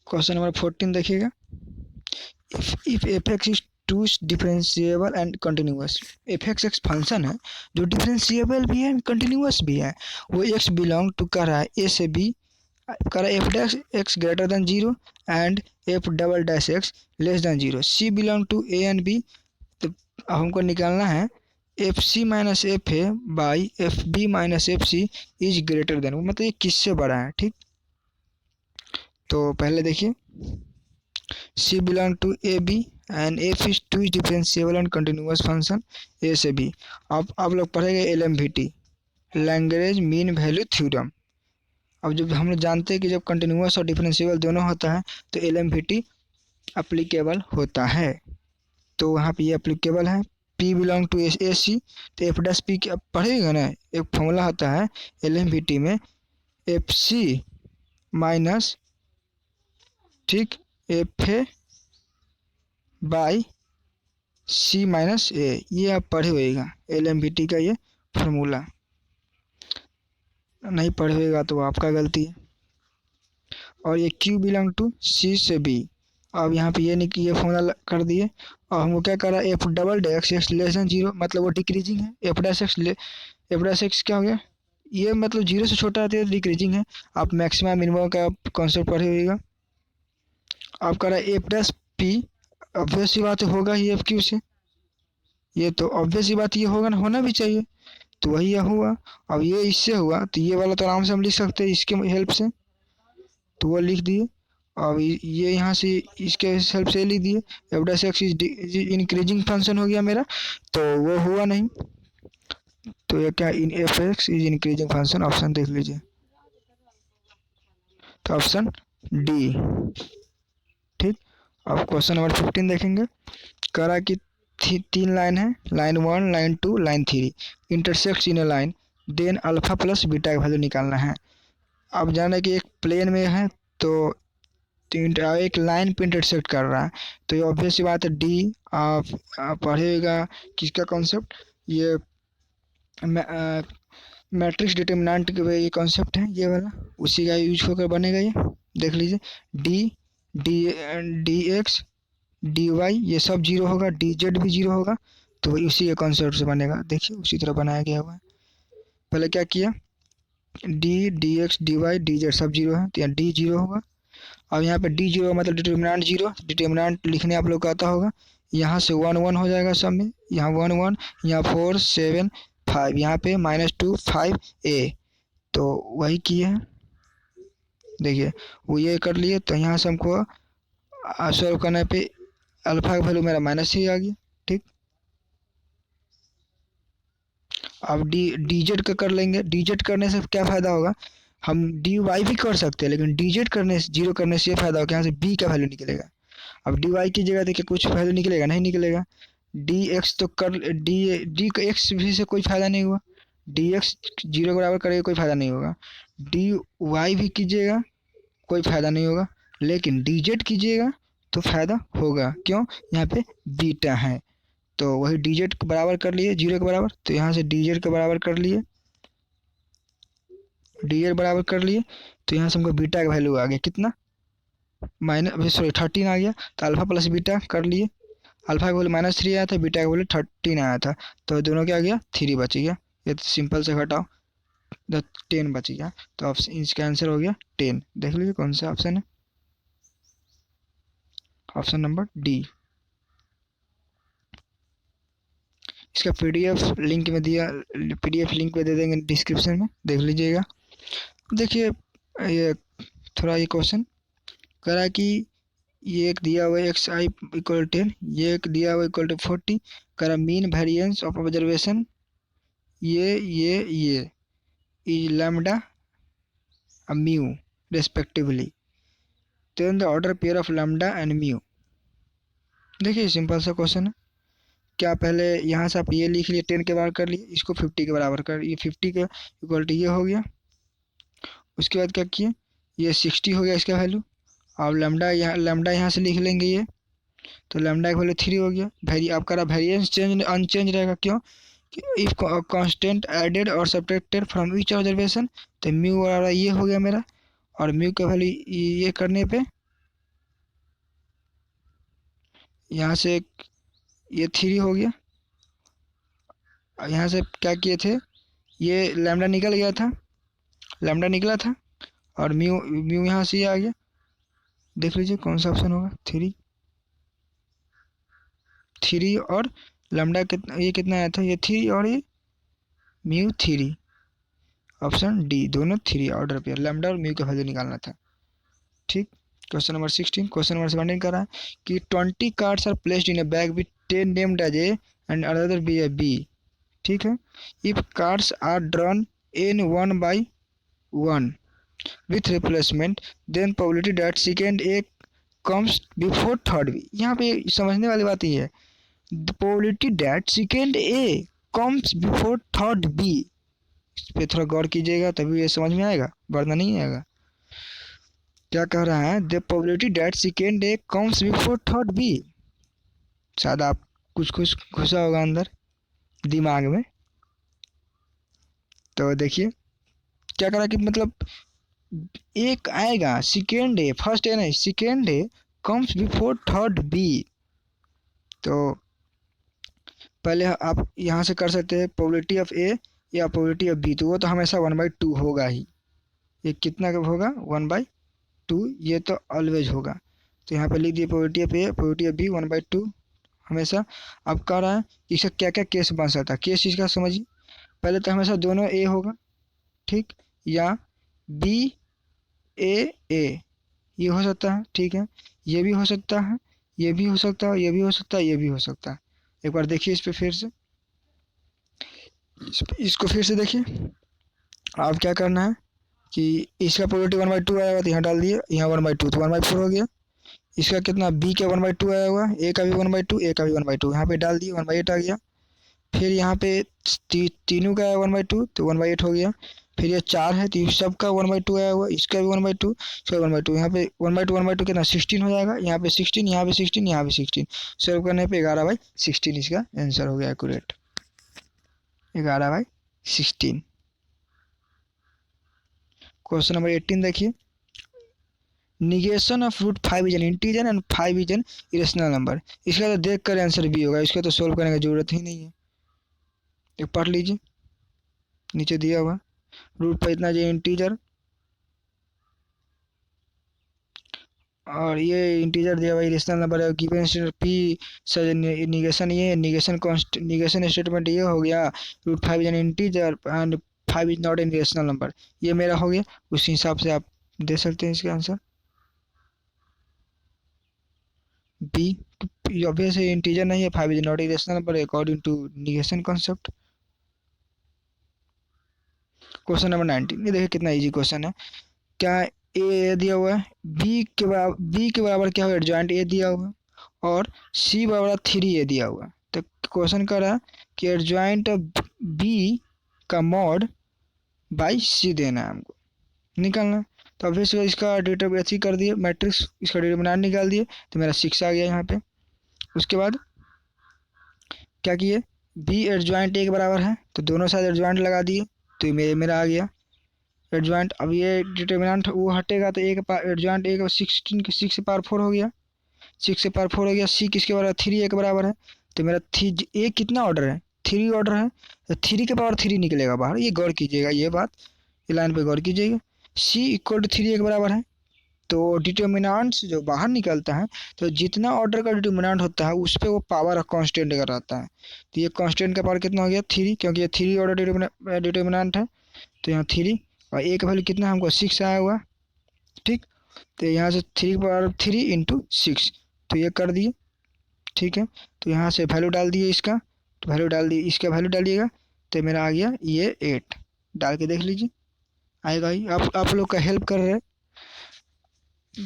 क्वेश्चन नंबर 14 देखिएगा, if f(x) is to differentiable and continuous. f(x) function है जो डिफरेंशिएबल भी है, कंटिन्यूअस भी है। वो x बिलोंग टू कर रहा है a से b, कर रहा है f'(x) greater than 0 and f'(x) less than 0, c belong to a and b। तो हमको निकालना है fc minus fa by fb minus fc is greater than, मतलब ये किससे बड़ा है, ठीक। तो पहले देखिए, c belong to A B and f is to differentiable and continuous function a से b। अब आप लोग पढ़ेंगे LMVT, Lagrange mean value theorem. अब जब हम लोग जानते हैं कि जब कंटिन्यूअस और डिफरेंशिएबल दोनों होता है तो LMVT अप्लीकेबल होता है। तो वहाँ पे ये अप्लीकेबल है, p बिलोंग टू ए सी, तो f' p पढ़ेगा ना, एक फॉर्मूला होता है LMVT में, FC माइनस, ठीक, FA बाई C माइनस ए, ये आप पढ़े होएगा LMVT का ये फार्मूला। नहीं पढ़े होएगा तो आपका गलती है। और ये Q बिलोंग टू C से B, अब यहाँ पे ये फॉर्मूला कर दिए। और हमको क्या कर रहा है, f'(x) लेस देन 0, मतलब वो डिक्रीजिंग है। f'(x) क्या हो गया, ये मतलब 0 से छोटा है तो डिक्रीजिंग है। आप मैक्सिमम मिनिमम का कॉन्सेप्ट पढ़े होइएगा। आप कर रहा है f'(p), ऑब्वियस सी बात होगा ही FQ से, ये तो ऑब्वियस सी बात ये होगा ना, होना भी चाहिए, तो वही हुआ। अब ये इससे हुआ तो ये वाला तो आराम से हम लिख सकते हैं इसके हेल्प से, तो वो लिख दिए। अब ये यहाँ से इसके हेल्प से लिख दिए, f'(x) इज इंक्रीजिंग फंक्शन हो गया मेरा, तो वो हुआ नहीं। तो ये क्या, इन f(x) is increasing function, option देख लीजिए, तो ऑप्शन डी, ठीक। अब क्वेश्चन नंबर 15 देखेंगे, करा कि 3 लाइन है, line 1 line 2 line 3 intersect in a line, then alpha plus beta का वैल्यू निकालना है। अब जाना कि एक प्लेन में है तो एक लाइन पे इंटरसेक्ट कर रहा है, तो ये ऑब्वियस सी बात है डी। आप पढ़ेगा किसका कॉन्सेप्ट, ये मैट्रिक्स डिटर्मिनेंट के ये कॉन्सेप्ट है ये वाला, उसी का यूज होकर बनेगा ये। देख लीजिए D D D X D Y ये सब जीरो होगा, डी जेड भी जीरो होगा, तो वही उसी के कॉन्सेप्ट से बनेगा। देखिए उसी तरह बनाया गया हुआ है। पहले क्या किया, D D X D Y D Z सब जीरो है, तो यहाँ डी जीरो होगा। अब यहाँ पे डी जीरो मतलब डिटर्मिनेंट जीरो, डिटर्मिनेंट लिखने आप लोग को आता होगा, यहाँ से वन वन हो जाएगा सब में, यहाँ वन वन, यहाँ 4 7 5, यहाँ पे -2 5 ए, तो वही किए हैं। देखिए वो ये कर लिए, तो यहाँ से हमको सॉल्व करने पे अल्फा का वैल्यू मेरा -3 आ गया। ठीक, अब डी जेड का कर लेंगे। डी जेड करने से क्या फ़ायदा होगा, हम डी वाई भी कर सकते हैं, लेकिन डी जेड करने से जीरो करने से ये फ़ायदा होगा, यहाँ से बी का वैल्यू निकलेगा। अब डी वाई की जगह देखिए कुछ वैल्यू निकलेगा, नहीं निकलेगा। डी एक्स तो कर डी डी का एक्स भी से कोई फ़ायदा नहीं हुआ, डी एक्स जीरो के बराबर करेगा कोई फ़ायदा नहीं होगा। डी वाई भी कीजिएगा कोई फ़ायदा नहीं होगा, लेकिन डी जेड कीजिएगा तो फ़ायदा होगा। क्यों, यहाँ पे बीटा है, तो वही डी जेड के बराबर कर लिए जीरो के बराबर, तो यहाँ से डी जेड के बराबर कर लिए, डी जेड बराबर कर लिए, तो यहाँ से हमको बीटा का वैल्यू आ गया कितना, सॉरी 13 आ गया। तो अल्फा प्लस बीटा कर लिए, अल्फा का वैल्यू -3 आया था, बीटा का वैल्यू 13 आया था, तो दोनों क्या आ गया 3 बच गया। ये तो सिंपल से घटाओ, 10 बच गया, तो ऑप्शन इसका आंसर हो गया 10। देख लीजिए कौन सा ऑप्शन है, ऑप्शन नंबर डी। इसका पीडीएफ लिंक में दिया, पीडीएफ लिंक पे दे देंगे डिस्क्रिप्शन में, देख लीजिएगा। देखिए ये थोड़ा ये क्वेश्चन करा कि ये एक दिया हुआ है एक्स आई इक्वल 10, ये एक दिया हुआ इक्वल टू 40, करा मीन वेरिएंस ऑफ ऑब्जर्वेशन ये is lambda mu respectively, then the order pair of lambda and mu. देखिए सिंपल सा क्वेश्चन है, क्या पहले यहाँ से आप ये लिख लिए 10 के बराबर कर लिए, इसको 50 के बराबर कर, ये 50 के इक्वल टू ये हो गया। उसके बाद क्या किए, ये 60 हो गया इसका वैल्यू। अब लैम्डा यहाँ से लिख लेंगे ये, तो लैम्डा का वैल्यू 3 हो गया। आपका वेरिएंस चेंज अनचेंज रहेगा, क्यों, इफ कांस्टेंट एडेड और सब्ट्रैक्टेड फ्रॉम ईच ऑब्जर्वेशन, तो म्यू वाला ये हो गया मेरा, और म्यू का वैल्यू ये करने पे यहाँ से ये 3 हो गया। यहाँ से क्या किए थे, ये लैम्डा निकल गया था, लैम्डा निकला था, और म्यू म्यू यहाँ से ये आ गया। देख लीजिए कौन सा ऑप्शन होगा, 3 और लैम्डा कितना, ये कितना आया था, ये 3 और ये म्यू 3, ऑप्शन डी, दोनों 3 ऑर्डर पेयर, लैम्डा और म्यू का वैल्यू निकालना था। ठीक, क्वेश्चन नंबर 16, क्वेश्चन नंबर 17 कर रहा है कि 20 cards are placed in a bag with 10 named as A and another B A B. ठीक है, if cards are drawn in 1 by 1 with replacement, then probability that second A comes before third B। यहाँ पे समझने वाली बात ये है, the probability that second A comes before third B, इस पे थोड़ा गौर कीजिएगा तभी ये समझ में आएगा, वरना नहीं आएगा। क्या कह रहा है, the probability that second A comes before third B, शायद आप कुछ घुसा होगा अंदर दिमाग में। तो देखिए क्या करा कि मतलब एक आएगा सेकेंड ए, फर्स्ट ए नहीं, सेकेंड ए कम्स बिफोर थर्ड बी। तो पहले आप यहाँ से कर सकते हैं प्रोबेबिलिटी ऑफ ए या प्रोबेबिलिटी ऑफ बी, तो वो तो हमेशा 1/2 होगा ही। ये कितना कब होगा, 1/2, ये तो ऑलवेज होगा। तो यहाँ पे लिख दिए probability of A probability of B 1/2 हमेशा। अब कह रहा है इसका क्या क्या केस बन सकता है, केस इसका समझिए। पहले तो हमेशा दोनों ए होगा, ठीक, या बी ए ये हो सकता है, ठीक है, ये भी हो सकता है, ये भी हो सकता है, ये भी हो सकता है, ये भी हो सकता है। एक बार देखिए इस पे फिर से, इसको फिर से देखिए। आप क्या करना है कि इसका प्रोबेबिलिटी 1/2 आया हुआ, तो यहाँ डाल दिए, यहाँ 1/2 तो 1/4 हो गया। इसका कितना, बी का 1/2 आया हुआ, ए का भी 1/2, ए का भी 1/2, यहाँ पे डाल दिए 1/8 आ गया। फिर यहाँ पे तीनों का 1/2 तो 1/8 हो गया। फिर ये 4 है तो इस सब का 1/2 आया हुआ, इसका भी 1/2, इसका 1/2, यहाँ पे 1/2 कितना 16 हो जाएगा, यहाँ पे 16, यहाँ पे 16, यहाँ पे 16, सॉल्व करने पे 11/16 इसका आंसर हो गया एक्यूरेट, 11/16। क्वेश्चन नंबर 18 देखिए, negation of root 5 is an integer and 5 is an irrational number. इसका तो देख कर आंसर भी होगा, इसका तो सोल्व करने की जरूरत ही नहीं है, एक पढ़ लीजिए नीचे दिया हुआ, रूट पर इतना जो इंटीजर और ये इंटीजर दिया हुआ इरेशनल नंबर है, गिवन पी सर निगेशन, ये निगेशन कॉन्स्ट निगेशन स्टेटमेंट ये हो गया, root 5 is an integer and 5 is not an irrational number, ये मेरा हो गया। उस हिसाब से आप दे सकते हैं इसका आंसर बी, ऑब्वियस इंटीजर नहीं है, 5 is not irrational number according to negation concept. Question number 19, ये देखिए कितना इजी क्वेश्चन है। क्या ए दिया हुआ है, बी के बराबर क्या होगा, एडजॉइंट ए दिया हुआ है, और सी बराबर 3 ए दिया हुआ है। तो क्वेश्चन कर रहा है कि एडजॉइंट बी का मॉड बाई सी देना है हमको, निकालना है। तो अब इसका डेटा ऐसे कर दिए, मैट्रिक्स इसका डिटरमिनेंट निकाल दिए, तो मेरा 6 आ गया यहाँ पे। उसके बाद क्या किए, बी एडजॉइंट ए के बराबर है तो दोनों साइड एडजॉइंट लगा दिए, तो ये मेरा आ गया एडजॉइंट। अब ये डिटरमिनेंट वो हटेगा तो ए का एडजॉइंट ए का 16 के 6 से पावर 4 हो गया, 6 से पावर 4 हो गया। सी किसके बराबर, 3 ए के बराबर है, तो मेरा थ्री ए कितना ऑर्डर है, 3 ऑर्डर है, तो 3 के पावर 3 निकलेगा बाहर, ये गौर कीजिएगा, ये बात ये लाइन पे गौर कीजिएगा। सी इक्वल टू 3 ए के बराबर है, तो डिटर्मिनेंट से जो बाहर निकलता है, तो जितना ऑर्डर का डिटर्मिनेंट होता है उस पर वो पावर कांस्टेंट का रहता है, तो ये कांस्टेंट का पावर कितना हो गया 3, क्योंकि ये 3 ऑर्डर डिटर्मिनेंट है, तो यहाँ 3 और ए का वैल्यू कितना हमको 6 आया हुआ, ठीक। तो यहाँ से 3 पावर 3 इंटू 6, तो ये कर दिए, ठीक है। तो यहाँ से वैल्यू डाल दिए इसका, तो वैल्यू डाल दिए, इसका वैल्यू डालिएगा, तो मेरा आ गया ये 8, डाल के देख लीजिए आएगा ही। आप लोग का हेल्प कर रहे हैं,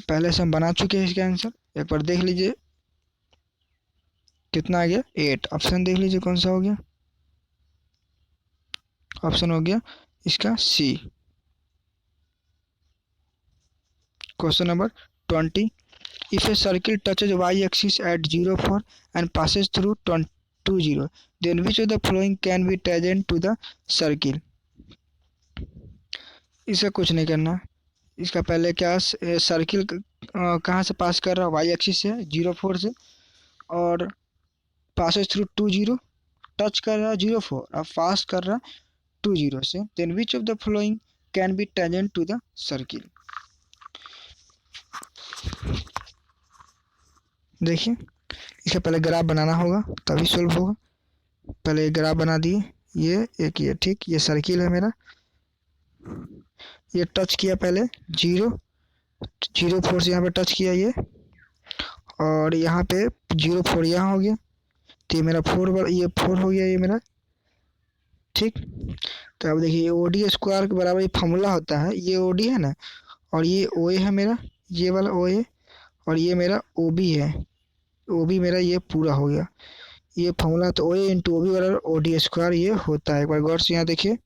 पहले से हम बना चुके हैं इसका आंसर, एक बार देख लीजिए कितना आ गया 8। ऑप्शन देख लीजिए कौन सा हो गया, ऑप्शन हो गया इसका C. Question number 20, if a circle touches y-axis at 0, 4 and passes through 20, then which of the following can be tangent to the circle। इसे कुछ नहीं करना, इसका पहले क्या सर्किल कहाँ से पास कर रहा है, वाई एक्सिस से 0, 4 से, और पासेस थ्रू 20, टच कर रहा है 0, 4 और पास कर रहा है 20 से, then which of the following can be tangent to the circle. देखिए इसका पहले ग्राफ बनाना होगा तभी सोल्व होगा, पहले ग्राफ बना दिए, ये एक ये ठीक, ये सर्किल है मेरा, ये टच किया पहले 0, 0, 4 से यहाँ पे टच किया ये, और यहाँ पे 0, 4 यहाँ हो गया, तो ये मेरा 4 ये 4 हो गया ये मेरा, ठीक। तो अब देखिए ओ डी स्क्वायर के बराबर ये फॉर्मूला होता है, ये ओ डी है ना, और ये ओ ए है मेरा, ये वाला ओ ए, और ये मेरा ओ बी है, ओ बी मेरा ये पूरा हो गया, ये फॉर्मूला, तो ओ ए इंटू ओ बी बराबर ओ डी स्क्वायर ये होता है। एक बार गौर से यहाँ देखिए,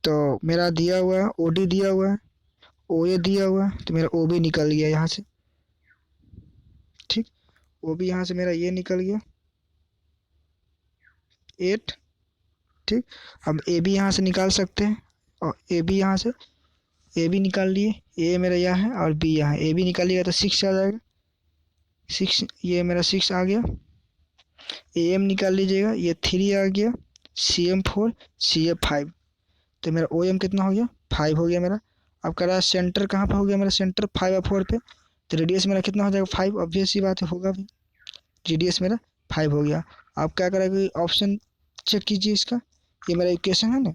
तो मेरा दिया हुआ है ओ डी दिया हुआ है, ओ ए दिया हुआ है, तो मेरा ओ बी निकल गया यहाँ से, ठीक। ओ बी यहाँ से मेरा ये निकल गया 8, ठीक। अब ए बी यहाँ से निकाल सकते हैं, और ए बी यहाँ से ए बी निकाल लिए, ए मेरा यहाँ है और बी यहाँ है, ए बी निकालिएगा तो 6 आ जाएगा, 6 ये मेरा 6 आ गया। ए एम निकाल लीजिएगा, ये 3 आ गया, सी एम 4, सी एफ 5, तो मेरा ओ एम कितना हो गया 5 हो गया मेरा। अब कह रहा है सेंटर कहाँ पे हो गया मेरा, सेंटर 5 और 4 पे, तो रेडियस मेरा कितना हो जाएगा 5, ऑब्वियस सी बात है होगा भी, रेडियस मेरा 5 हो गया। आप क्या करेंगे ऑप्शन चेक कीजिए इसका, ये मेरा इक्वेशन है ना,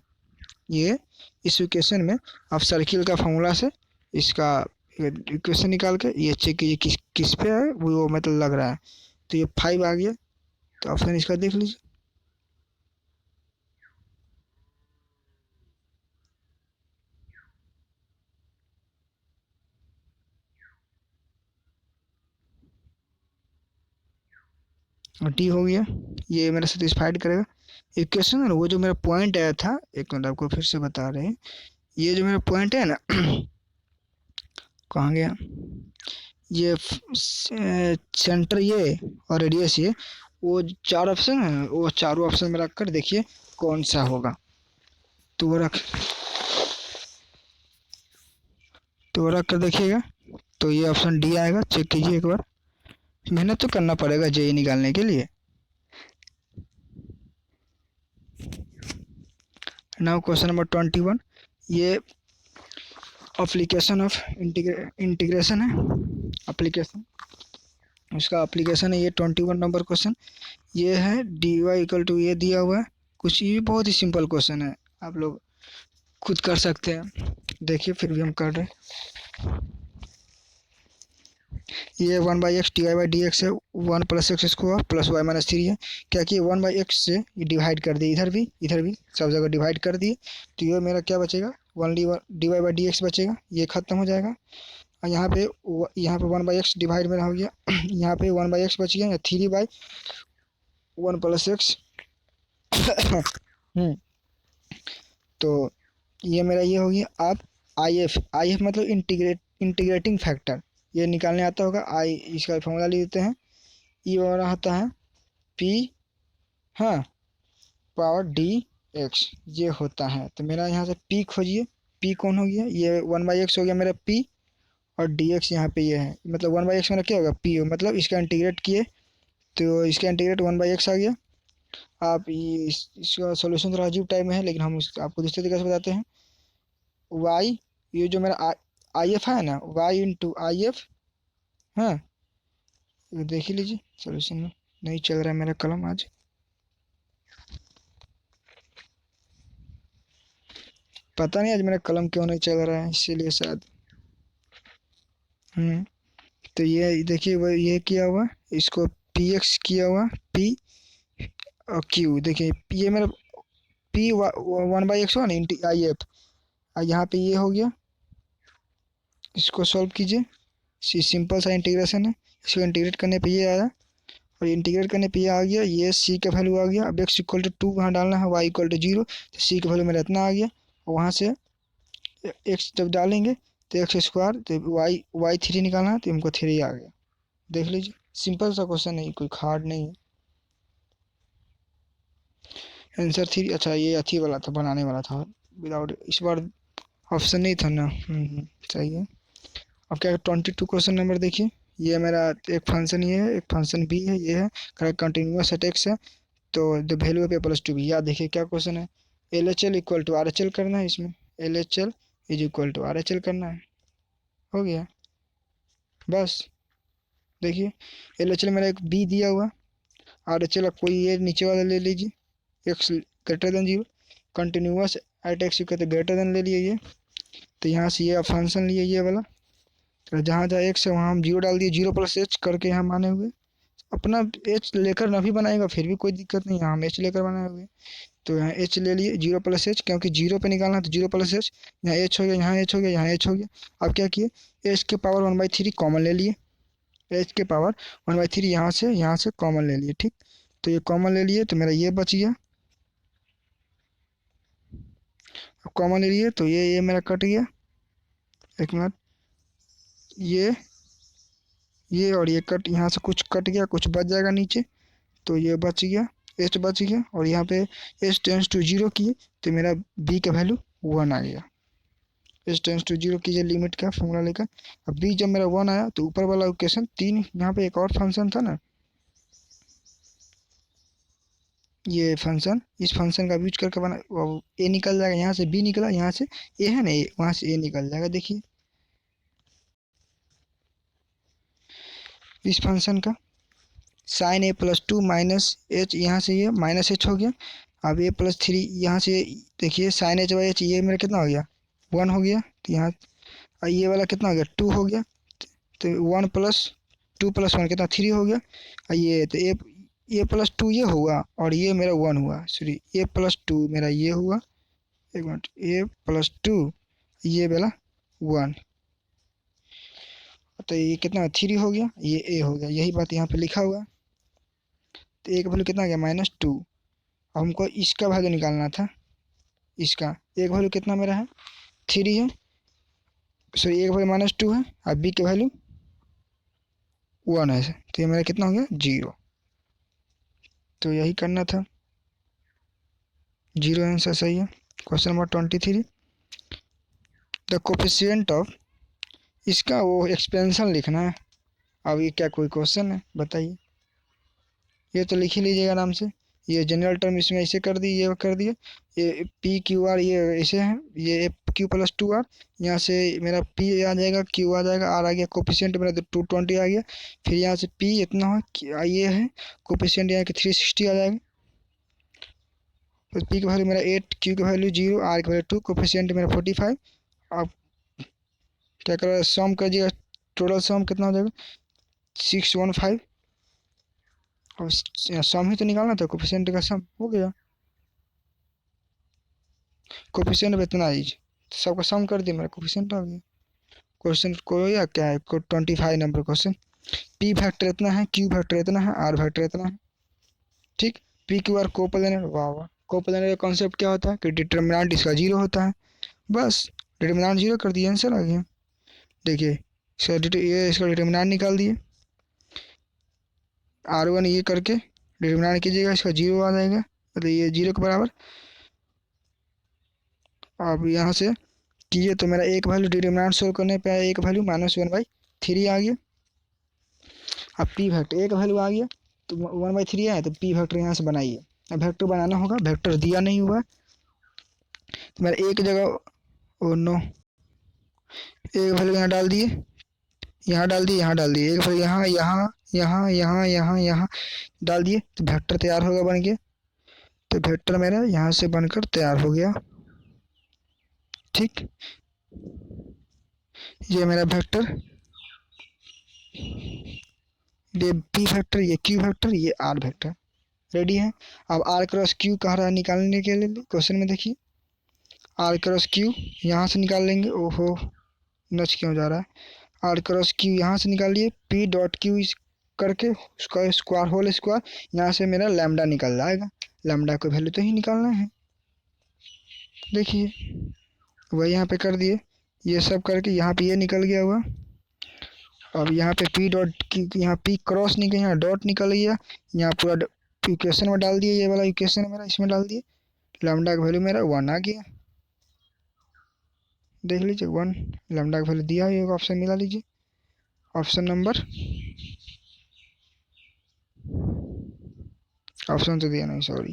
ये इस इक्वेशन में आप सर्किल का फॉर्मूला से इसका इक्वेशन निकाल के ये चेक कीजिए किस किस पे है वो मतलब लग रहा है, तो ये 5 आ गया, तो ऑप्शन इसका देख लीजिए। और टी हो गया, ये मेरा सेटिस्फाइड करेगा। इक्वेशन है ना, वो जो मेरा पॉइंट आया था, एक मिनट आपको फिर से बता रहे हैं, ये जो मेरा पॉइंट है ना कहाँ गया, ये सेंटर ये और रेडियस ये, वो चार ऑप्शन है, वो चारों ऑप्शन में रख कर देखिए कौन सा होगा। तो वो रख तो वो रख कर देखिएगा, तो ये ऑप्शन डी आएगा। चेक कीजिए एक बार, मेहनत तो करना पड़ेगा जेई निकालने के लिए। नाउ क्वेश्चन नंबर 21, ये अप्लीकेशन ऑफ इंटीग्रेशन है, एप्लीकेशन, उसका एप्लीकेशन है ये 21 नंबर क्वेश्चन। ये है डी वाई इक्वल टू ये दिया हुआ है कुछ, ये बहुत ही सिंपल क्वेश्चन है, आप लोग खुद कर सकते हैं। देखिए फिर भी हम कर रहे हैं। ये 1/x dy/dx है, 1 + x स्क्वायर प्लस y - 3 है। क्या कि 1/x से ये डिवाइड कर दिए, इधर भी सब जगह डिवाइड कर दिए, तो ये मेरा क्या बचेगा, 1 dy/dx बचेगा, ये खत्म हो जाएगा। और यहाँ पे 1/x डिवाइड मेरा हो गया यहाँ पे 1/x बच गया, या 3/1 + x तो ये मेरा ये हो गया। अब आई एफ मतलब इंटीग्रेटिंग फैक्टर, ये निकालने आता होगा। आई इसका फॉर्मूला ले लेते हैं, ई वाला आता है पी, हाँ, पावर डी एक्स, ये होता है। तो मेरा यहाँ से पी खोजिए, पी कौन हो गया, ये 1/x हो गया मेरा पी, और डी एक्स यहाँ पे ये है, मतलब 1/x मेरा क्या होगा पी हो, मतलब इसका इंटीग्रेट किए तो इसका इंटीग्रेट 1/x आ गया। आप ये इसका सोल्यूशन थोड़ा अजीब टाइप में है, लेकिन हम आपको दूसरे तरीके से बताते हैं। वाई, ये जो मेरा आई एफ है ना, वाई इंटू आई एफ, हाँ, ये देख ही लीजिए सोल्यूशन में। नहीं चल रहा है मेरा कलम आज, पता नहीं आज मेरा कलम क्यों नहीं चल रहा है, इसीलिए शायद। तो ये देखिए वो ये किया हुआ, इसको पी एक्स किया हुआ, पी और क्यू, देखिए ये मेरा पी 1/x हुआ ना इंटू आई एफ, और यहाँ पे ये हो गया। इसको सॉल्व कीजिए, सिंपल सा इंटीग्रेशन है, इसको इंटीग्रेट करने पे ये आया, और इंटीग्रेट करने पे ये आ गया, ये सी का वैल्यू आ गया। अब x इक्वल टू 2 वहाँ डालना है, y इक्वल टू 0, तो सी का वैल्यू मेरा इतना आ गया। और वहाँ से x जब डालेंगे तो एक्स स्क्वायर, तो वाई 3 निकालना है, तो हमको 3 आ गया। देख लीजिए, सिंपल सा क्वेश्चन है, कोई हार्ड नहीं है। आंसर 3, अच्छा ये अथी वाला था, बनाने वाला था विदाउट, इस बार ऑप्शन नहीं था ना। सही है। अब क्या 22 क्वेश्चन नंबर देखिए, ये मेरा एक फंक्शन ये है, एक फंक्शन बी है, ये है करेक्ट कंटिन्यूअस एट एक्स है, तो the value of A plus two B. याद देखिए क्या क्वेश्चन है, L H L equal to R H L करना है, इसमें L H L is equal to R H L करना है, हो गया बस। देखिए एल एच एल मेरा एक बी दिया हुआ, आर एच एल कोई ये नीचे वाला ले लीजिए, x greater than 0, continuous at x कहते ग्रेटर देन ले लिए ये, तो यहाँ से ये फंक्शन लिए ये वाला, तो जहाँ जहाँ एक्स है वहाँ हम 0 डाल दिए, 0 + एच करके यहाँ माने हुए। अपना एच लेकर ना भी बनाएगा फिर भी कोई दिक्कत नहीं है, हम एच लेकर बनाए हुए। तो यहाँ एच ले लिए, 0 + एच, क्योंकि 0 पे निकालना है तो 0 + एच, यहाँ एच हो गया, यहाँ एच हो गया, यहाँ एच हो गया। अब क्या किए, एच के पावर 1/3 कॉमन ले लिए, एच के पावर 1/3 यहाँ से कॉमन ले लिए, ठीक। तो ये कॉमन ले लिए, तो मेरा ये बच गया। अब कॉमन ले लिए तो ये मेरा कट गया, एक मिनट, ये और ये कट, यहाँ से कुछ कट गया, कुछ बच जाएगा नीचे, तो ये बच गया, एच बच गया। और यहाँ पे एच टेंस टू 0 किए, तो मेरा बी का वैल्यू 1 आ गया। एच टेंस टू 0 कीजिए लिमिट का फॉर्मूला लेकर, अब बी जब मेरा 1 आया, तो ऊपर वाला इक्वेशन 3, यहाँ पे एक और फंक्शन था ना, ये फंक्शन, इस फंक्शन का यूज करके बना, ए निकल जाएगा, यहाँ से बी निकला, यहाँ से ए है ना, ए वहाँ से ए निकल जाएगा। देखिए इस फंक्शन का साइन a+2 माइनस एच, यहाँ से ये माइनस एच हो गया। अब a+3 यहाँ से, देखिए साइन h/h, ये मेरा कितना हो गया 1 हो गया, तो यहाँ ये वाला कितना हो गया 2 हो गया, तो 1 + 2 + 1 कितना 3 हो गया। और ये तो a+2 ये हुआ, और ये मेरा 1 हुआ, सॉरी a+2 मेरा ये हुआ, एक मिनट, a+2 ये वाला 1, तो ये कितना 3 हो गया, ये ए हो गया, यही बात यहाँ पे लिखा हुआ है। तो एक वैल्यू कितना आ गया -2। हमको इसका वैल्यू निकालना था, इसका एक वैल्यू कितना मेरा है 3 है, सॉरी एक वैल्यू -2 है और बी की वैल्यू 1 है, तो ये मेरा कितना हो गया 0। तो यही करना था, 0 आंसर सही है। Question number 23, the coefficient of, इसका वो एक्सपेंशन लिखना है। अब ये क्या कोई क्वेश्चन है बताइए, ये तो लिख ही लीजिएगा आराम से। ये जनरल टर्म इसमें ऐसे कर दी, ये कर दिए, ये पी क्यू आर ये ऐसे है, ये क्यू प्लस 2 आर, यहाँ से मेरा पी आ जाएगा, क्यू आ जाएगा, आर आ गया, कोफिशिएंट मेरा 220 आ गया, फिर यहाँ से पी इतना हो ये है, कोफिशिएंट यहाँ के 360 आ जाएगा, तो पी की वैल्यू मेरा 8, क्यू की वैल्यू 0, आर की वैल्यू 2, कोफिशिएंट मेरा 45। अब क्या कर रहा है, सम कर दिएगा, टोटल सम कितना हो जाएगा 615। अब सम ही तो निकालना था, कोफिशिएंट का सम हो गया, कोफिशिएंट इतना ही सबका सम कर दिया, मेरा कोफिशिएंट आ गया। क्वेश्चन को या क्या है, 25 नंबर क्वेश्चन, पी फैक्टर इतना है, क्यू फैक्टर इतना है, आर फैक्टर इतना है, ठीक। पी क्यू आर कोप्लानर, वाह वाह, कोप्लानर का कॉन्सेप्ट क्या होता है कि डिटर्मिनेंट इसका 0 होता है, बस डिटर्मिनेंट 0 कर दिया, आंसर आ गया। देखिए ये इसका डिटर्मिनेंट निकाल दिए, R1 ये करके डिटर्मिनेंट कीजिएगा, इसका 0 आ जाएगा, मतलब ये 0 के बराबर। अब यहाँ से कीजिए तो मेरा एक वैल्यू डिटर्मिनेंट सोल्व करने पे आया, एक वैल्यू -1/3 आ गया। अब पी फैक्टर एक वैल्यू आ गया, तो 1/3 आया, तो पी फैक्टर यहाँ से बनाइए। अब वेक्टर बनाना होगा, वेक्टर दिया नहीं हुआ, तो मेरा एक जगह, ओ नो, एक वैल्यू यहाँ डाल दिए, यहाँ डाल दिए, यहाँ डाल दिए, एक वैल्यू यहाँ यहाँ यहाँ यहाँ यहाँ यहाँ डाल दिए, तो वेक्टर तैयार होगा बन गया। तो वेक्टर मेरा यहाँ से बनकर तैयार हो गया, ठीक। ये मेरा वेक्टर, ये पी फैक्टर, ये क्यू फैक्टर, ये आर फैक्टर रेडी है। अब आर क्रॉस क्यू कह रहा है निकालने के लिए, क्वेश्चन में देखिए, आर क्रॉस क्यू यहाँ से निकाल लेंगे, ओहो नच क्यों जा रहा है, आर क्रॉस क्यू यहाँ से निकाल लिए, पी डॉट क्यू करके उसका स्क्वायर होल स्क्वायर, यहाँ से मेरा लैम्डा निकल जाएगा, लैम्डा को वैल्यू तो ही निकालना है। देखिए वही यहाँ पे कर दिए, ये सब करके यहाँ पे ये निकल गया हुआ। अब यहाँ पे पी डॉट की, यहाँ पी क्रॉस निकल, यहाँ डॉट निकल गया, यहाँ पूरा इक्वेशन में डाल दिए, ये वाला इक्वेशन मेरा इसमें डाल दिए, लैम्डा का वैल्यू मेरा 1 आ गया। देख लीजिए 1 लैम्डा का वैल्यू दिया, ये ऑप्शन मिला लीजिए, ऑप्शन नंबर, ऑप्शन तो दिया नहीं सॉरी,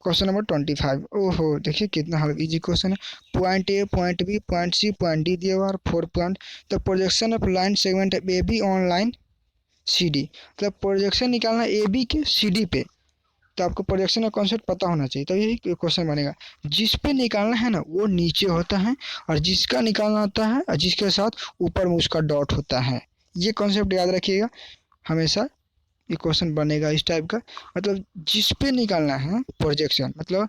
क्वेश्चन नंबर 25। ओहो देखिए कितना हल्का इजी क्वेश्चन है। Point A, point B, point C, point D दिया हुआ, 4 point, the projection of line segment A B on line C D, मतलब प्रोजेक्शन निकालना ए बी के सी डी पे, तो आपको प्रोजेक्शन का कॉन्सेप्ट पता होना चाहिए, तो यही क्वेश्चन बनेगा। जिस पे निकालना है ना वो नीचे होता है, और जिसका निकालना होता है और जिसके साथ ऊपर में उसका डॉट होता है, ये कॉन्सेप्ट याद रखिएगा हमेशा, ये क्वेश्चन बनेगा इस टाइप का। मतलब जिस पे निकालना है प्रोजेक्शन, मतलब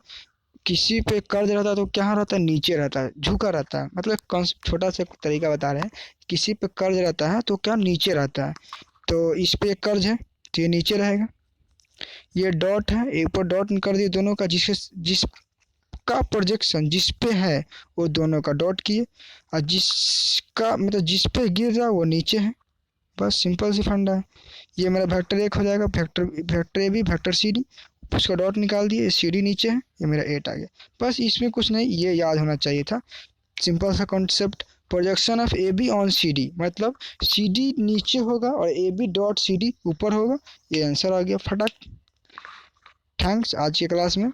किसी पे कर्ज रहता है तो क्या रहता है, नीचे रहता है, झुका रहता है, मतलब छोटा सा तरीका बता रहे हैं, किसी पे कर्ज रहता है तो क्या नीचे रहता है, तो इस पे एक कर्ज है तो ये नीचे रहेगा, ये डॉट है, एक ऊपर डॉट कर दिए दोनों का, जिसका प्रोजेक्शन जिस पे है वो दोनों का डॉट किए, और जिसका मतलब जिस पे गिर रहा वो नीचे है, बस सिंपल सी फंडा है। ये मेरा वेक्टर 1 हो जाएगा, vector A B, vector C D, उसका डॉट निकाल दिए, सी डी नीचे है, ये मेरा 8 आ गया। बस इसमें कुछ नहीं, ये याद होना चाहिए था, सिंपल सा concept, projection of A B on C D, मतलब सी डी नीचे होगा और A B dot C D ऊपर होगा, ये आंसर आ गया फटाक। थैंक्स, आज की क्लास में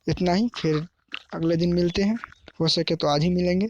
इतना ही, फिर अगले दिन मिलते हैं, हो सके तो आज ही मिलेंगे।